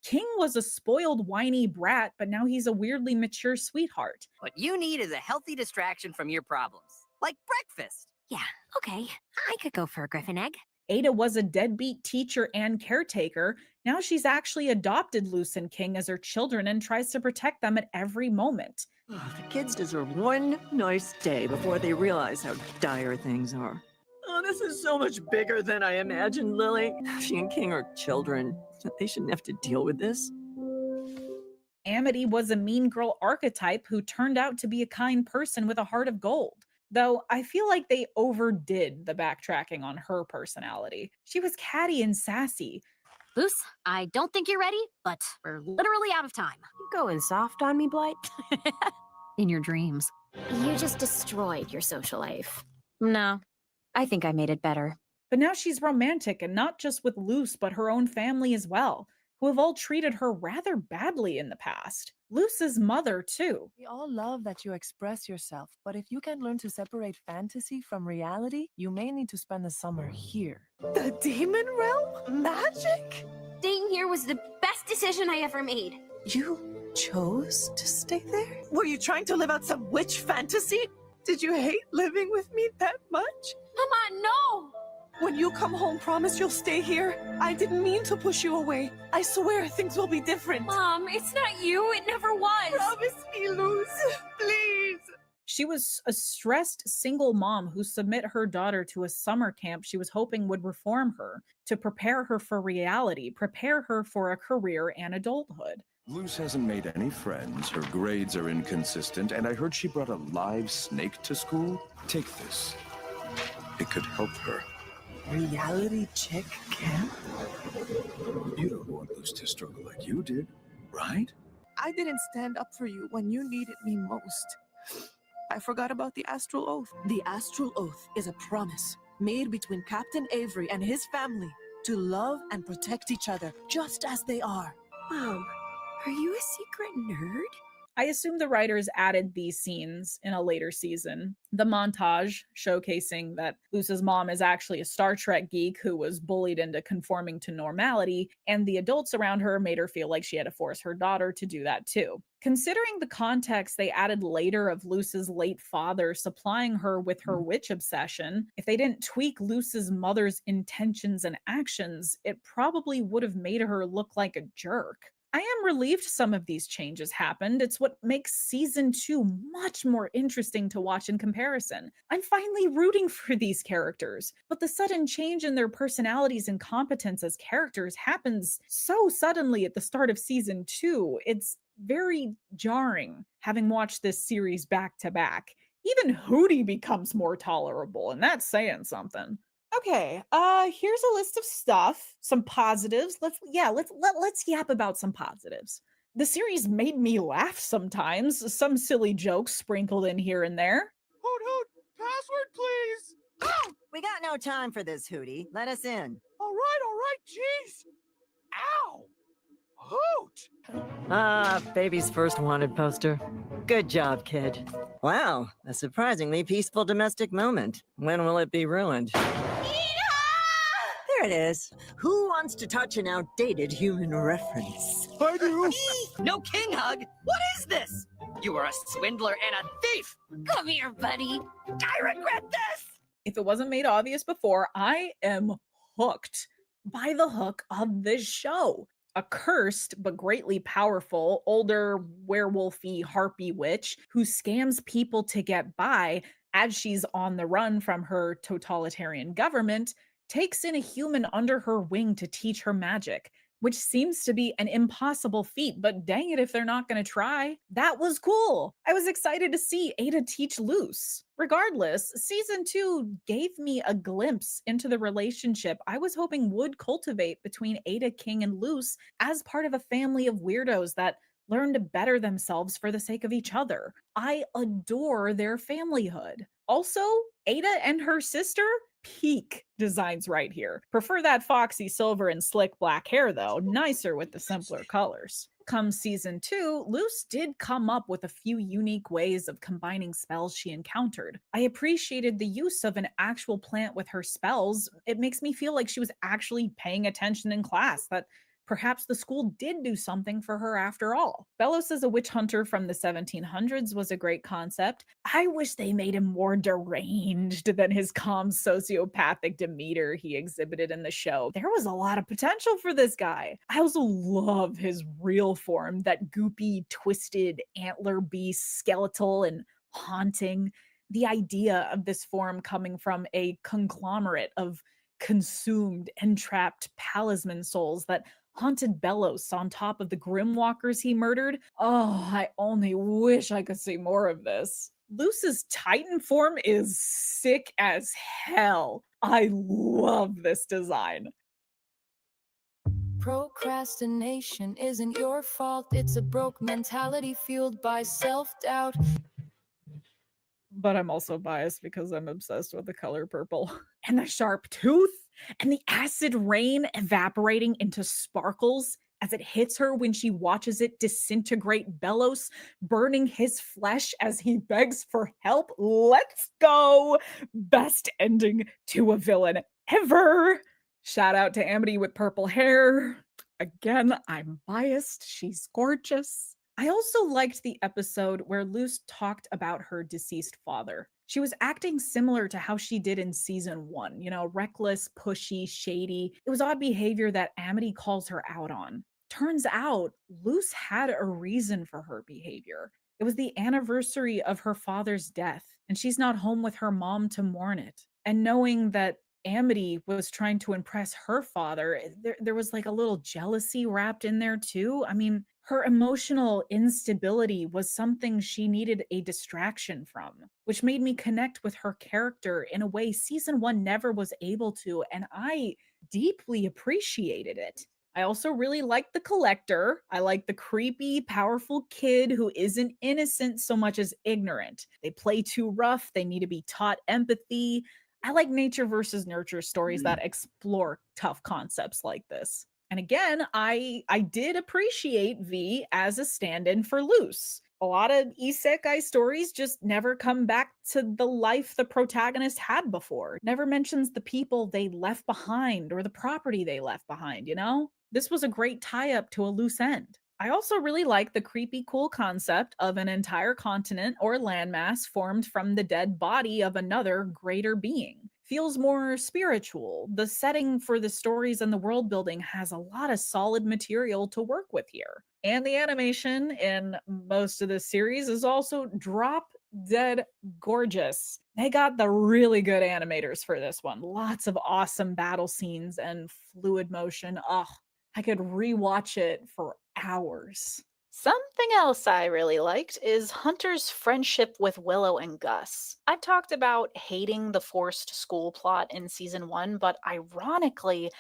[SPEAKER 3] King was a spoiled, whiny brat, but now he's a weirdly mature sweetheart.
[SPEAKER 18] What you need is a healthy distraction from your problems, like breakfast.
[SPEAKER 4] Yeah, okay. I could go for a griffin egg.
[SPEAKER 3] Ada was a deadbeat teacher and caretaker. Now she's actually adopted Luce and King as her children and tries to protect them at every moment.
[SPEAKER 9] The kids deserve one nice day before they realize how dire things are. Oh, this is so much bigger than I imagined, Lily. She and King are children. They shouldn't have to deal with this.
[SPEAKER 3] Amity was a mean girl archetype who turned out to be a kind person with a heart of gold. Though I feel like they overdid the backtracking on her personality. She was catty and sassy.
[SPEAKER 4] Luce, I don't think you're ready, but we're literally out of time.
[SPEAKER 6] You going soft on me, Blight?
[SPEAKER 1] In your dreams.
[SPEAKER 4] You just destroyed your social life.
[SPEAKER 1] No, I think I made it better.
[SPEAKER 3] But now she's romantic, and not just with Luce, but her own family as well, who have all treated her rather badly in the past. Luce's mother, too.
[SPEAKER 6] We all love that you express yourself, but if you can learn to separate fantasy from reality, you may need to spend the summer here.
[SPEAKER 9] The demon realm? Magic?
[SPEAKER 4] Staying here was the best decision I ever made.
[SPEAKER 9] You chose to stay there? Were you trying to live out some witch fantasy? Did you hate living with me that much?
[SPEAKER 4] Mama, no!
[SPEAKER 9] When you come home, promise you'll stay here. I didn't mean to push you away. I swear things will be different.
[SPEAKER 4] Mom, it's not you. It never was.
[SPEAKER 9] Promise me, Luce. Please.
[SPEAKER 3] She was a stressed single mom who submit her daughter to a summer camp she was hoping would reform her, to prepare her for reality, prepare her for a career and adulthood.
[SPEAKER 22] Luce hasn't made any friends, her grades are inconsistent, and I heard she brought a live snake to school. Take this. It could help her.
[SPEAKER 9] Reality check camp?
[SPEAKER 22] You don't want Luce to struggle like you did, right?
[SPEAKER 6] I didn't stand up for you when you needed me most. I forgot about the Astral Oath.
[SPEAKER 9] The Astral Oath is a promise made between Captain Avery and his family to love and protect each other just as they are.
[SPEAKER 4] Mom, are you a secret nerd?
[SPEAKER 3] I assume the writers added these scenes in a later season. The montage showcasing that Luce's mom is actually a Star Trek geek who was bullied into conforming to normality, and the adults around her made her feel like she had to force her daughter to do that too. Considering the context they added later of Luce's late father supplying her with her witch obsession, if they didn't tweak Luce's mother's intentions and actions, it probably would have made her look like a jerk. I am relieved some of these changes happened. It's what makes season 2 much more interesting to watch in comparison. I'm finally rooting for these characters, but the sudden change in their personalities and competence as characters happens so suddenly at the start of season 2. It's very jarring having watched this series back to back. Even Hootie becomes more tolerable, and that's saying something. Okay, here's a list of stuff, some positives. Let's yap about some positives. The series made me laugh sometimes, some silly jokes sprinkled in here and there.
[SPEAKER 8] Hoot hoot! Password, please! Oh! We got no time for this, Hootie. Let us in.
[SPEAKER 14] All right, jeez! Ow! Hoot!
[SPEAKER 7] Ah, baby's first wanted poster. Good job, kid.
[SPEAKER 18] Wow, a surprisingly peaceful domestic moment. When will it be ruined? There it is.
[SPEAKER 8] Who wants to touch an outdated human reference?
[SPEAKER 14] I do!
[SPEAKER 18] No king hug! What is this? You are a swindler and a thief!
[SPEAKER 4] Come here, buddy.
[SPEAKER 18] I regret this!
[SPEAKER 3] If it wasn't made obvious before, I am hooked by the hook of this show. A cursed but greatly powerful, older werewolfy harpy witch who scams people to get by as she's on the run from her totalitarian government, takes in a human under her wing to teach her magic. which seems to be an impossible feat, but dang it if they're not going to try. That was cool. I was excited to see Ada teach Luce. Regardless, season 2 gave me a glimpse into the relationship I was hoping would cultivate between Ada King and Luce as part of a family of weirdos that learn to better themselves for the sake of each other. I adore their familyhood. Also, Ada and her sister, peak designs right here. Prefer that foxy silver and slick black hair though, nicer with the simpler colors. Come season 2, Luce did come up with a few unique ways of combining spells she encountered. I appreciated the use of an actual plant with her spells. It makes me feel like she was actually paying attention in class, that perhaps the school did do something for her after all. Bellos as a witch hunter from the 1700s was a great concept. I wish they made him more deranged than his calm sociopathic demeanor he exhibited in the show. There was a lot of potential for this guy. I also love his real form, that goopy, twisted, antler beast, skeletal, and haunting. The idea of this form coming from a conglomerate of consumed, entrapped palisman souls that haunted Bellos on top of the Grimwalkers he murdered. Oh, I only wish I could see more of this. Luce's Titan form is sick as hell. I love this design.
[SPEAKER 12] Procrastination isn't your fault. It's a broke mentality fueled by self-doubt.
[SPEAKER 3] But I'm also biased because I'm obsessed with the color purple. And the sharp tooth, and the acid rain evaporating into sparkles as it hits her when she watches it disintegrate Bellos, burning his flesh as he begs for help. Let's go! Best ending to a villain ever! Shout out to Amity with purple hair. Again, I'm biased. She's gorgeous. I also liked the episode where Luce talked about her deceased father. She was acting similar to how she did in season 1, you know, reckless, pushy, shady. It was odd behavior that Amity calls her out on. Turns out, Luce had a reason for her behavior. It was the anniversary of her father's death, and she's not home with her mom to mourn it. And knowing that Amity was trying to impress her father, there was like a little jealousy wrapped in there too. I mean, her emotional instability was something she needed a distraction from, which made me connect with her character in a way season 1 never was able to, and I deeply appreciated it. I also really like the collector. I like the creepy, powerful kid who isn't innocent so much as ignorant. They play too rough, they need to be taught empathy. I like nature versus nurture stories that explore tough concepts like this. And again, I did appreciate V as a stand-in for Luce. A lot of isekai stories just never come back to the life the protagonist had before. Never mentions the people they left behind or the property they left behind, you know? This was a great tie-up to a loose end. I also really like the creepy cool concept of an entire continent or landmass formed from the dead body of another greater being. Feels more spiritual. The setting for the stories and the world building has a lot of solid material to work with here. And the animation in most of this series is also drop dead gorgeous. They got the really good animators for this one. Lots of awesome battle scenes and fluid motion. Ugh, I could rewatch it for hours.
[SPEAKER 15] Something else I really liked is Hunter's friendship with Willow and Gus. I've talked about hating the forced school plot in season 1, but ironically,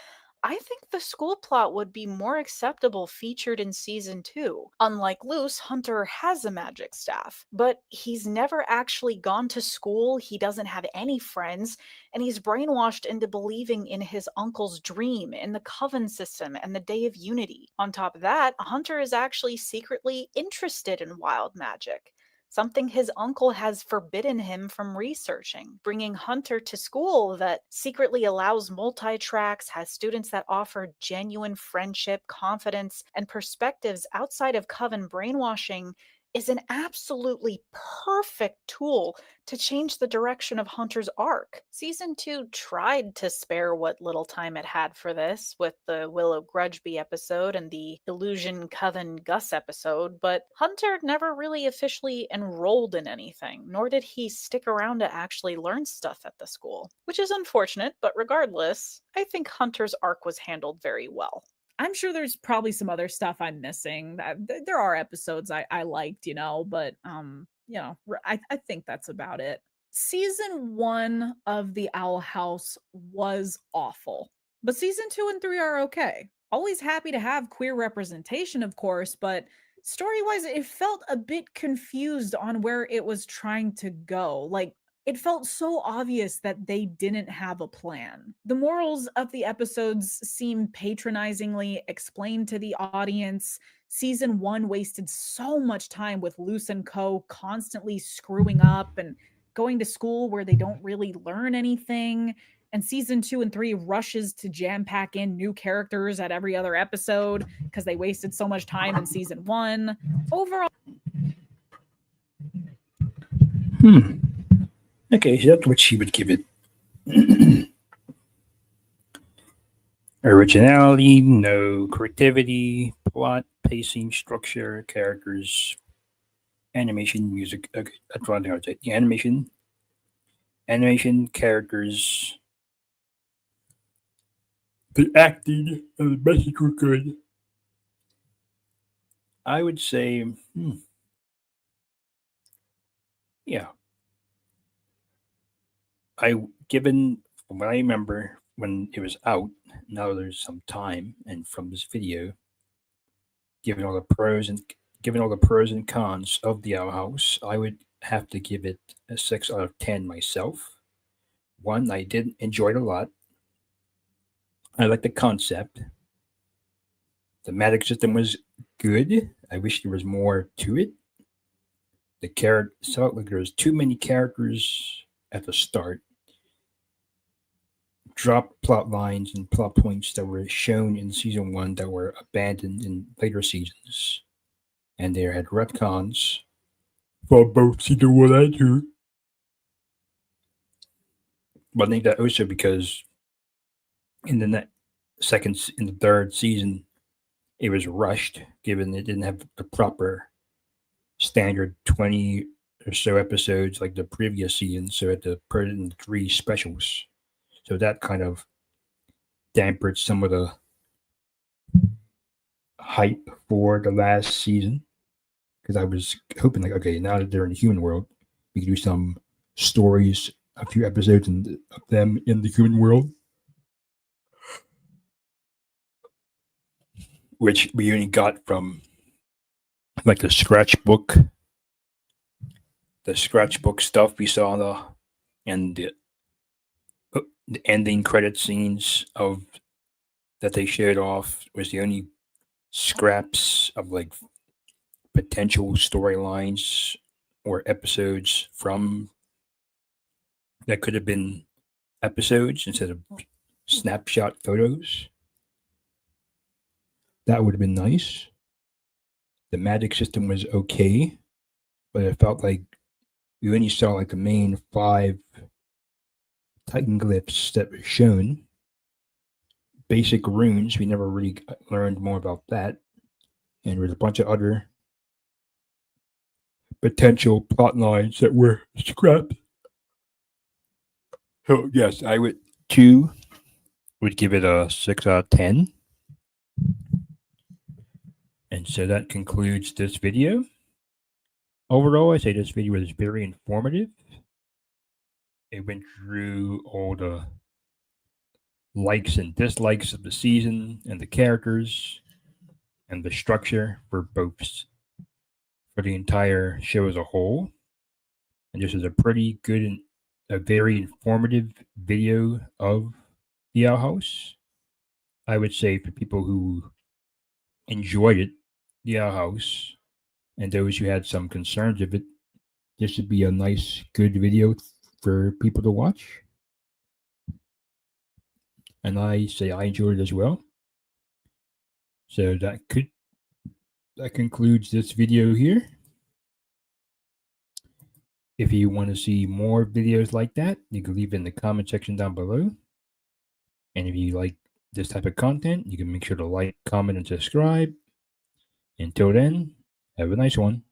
[SPEAKER 15] I think the school plot would be more acceptable featured in season 2. Unlike Luce, Hunter has a magic staff, but he's never actually gone to school, he doesn't have any friends, and he's brainwashed into believing in his uncle's dream, in the Coven system, and the Day of Unity. On top of that, Hunter is actually secretly interested in wild magic, something his uncle has forbidden him from researching. Bringing Hunter to school that secretly allows multi-tracks, has students that offer genuine friendship, confidence, and perspectives outside of Coven brainwashing is an absolutely perfect tool to change the direction of Hunter's arc. Season 2 tried to spare what little time it had for this, with the Willow Grudgeby episode and the Illusion Coven Gus episode, but Hunter never really officially enrolled in anything, nor did he stick around to actually learn stuff at the school. Which is unfortunate, but regardless, I think Hunter's arc was handled very well.
[SPEAKER 3] I'm sure there's probably some other stuff I'm missing. There are episodes I liked, but I think that's about it. Season 1 of The Owl House was awful, but season 2 and 3 are okay. Always happy to have queer representation, of course, but story-wise, it felt a bit confused on where it was trying to go. Like, it felt so obvious that they didn't have a plan. The morals of the episodes seem patronizingly explained to the audience. Season 1 wasted so much time with Luce and Co. constantly screwing up and going to school where they don't really learn anything. And season 2 and 3 rushes to jam pack in new characters at every other episode because they wasted so much time in season 1. Overall.
[SPEAKER 2] Okay, so that's what she would give it. Originality, no creativity, plot, pacing, structure, characters, animation, music. Okay, that's what I would say. The animation, characters, the acting, and the message were good. I would say, yeah. Given from what I remember when it was out, now there's some time, and from this video, given all the pros and cons of the Owl House, I would have to give it a 6 out of 10 myself. One, I did enjoy it a lot. I like the concept. The magic system was good. I wish there was more to it. Felt like there was too many characters at the start. Dropped plot lines and plot points that were shown in season 1 that were abandoned in later seasons. And they had retcons for both season 1 and 2. But I think that also because in the third season, it was rushed, given it didn't have the proper standard 20 or so episodes like the previous season, so it had to put it in 3 specials. So that kind of dampened some of the hype for the last season. Because I was hoping, like, okay, now that they're in the human world, we can do some stories, a few episodes of them in the human world. Which we only got from, like, the scratchbook stuff we saw and the ending credit scenes that they showed off was the only scraps of, like, potential storylines or episodes from that could have been episodes instead of snapshot photos. That would have been nice. The magic system was okay, but it felt like we only saw, like, the main 5 Titan glyphs that were shown. Basic runes, we never really learned more about that. And there was a bunch of other potential plot lines that were scrapped. So yes, I would give it a 6 out of 10. And so that concludes this video. Overall, I say this video was very informative. It went through all the likes and dislikes of the season and the characters and the structure for the entire show as a whole. And this is a pretty good and a very informative video of the Owl House. I would say for people who enjoyed it, the Owl House, and those who had some concerns of it, this would be a nice, good video for people to watch. And I say I enjoyed it as well. So that concludes this video here. If you want to see more videos like that, you can leave it in the comment section down below. And if you like this type of content, you can make sure to like, comment, and subscribe. Until then, have a nice one.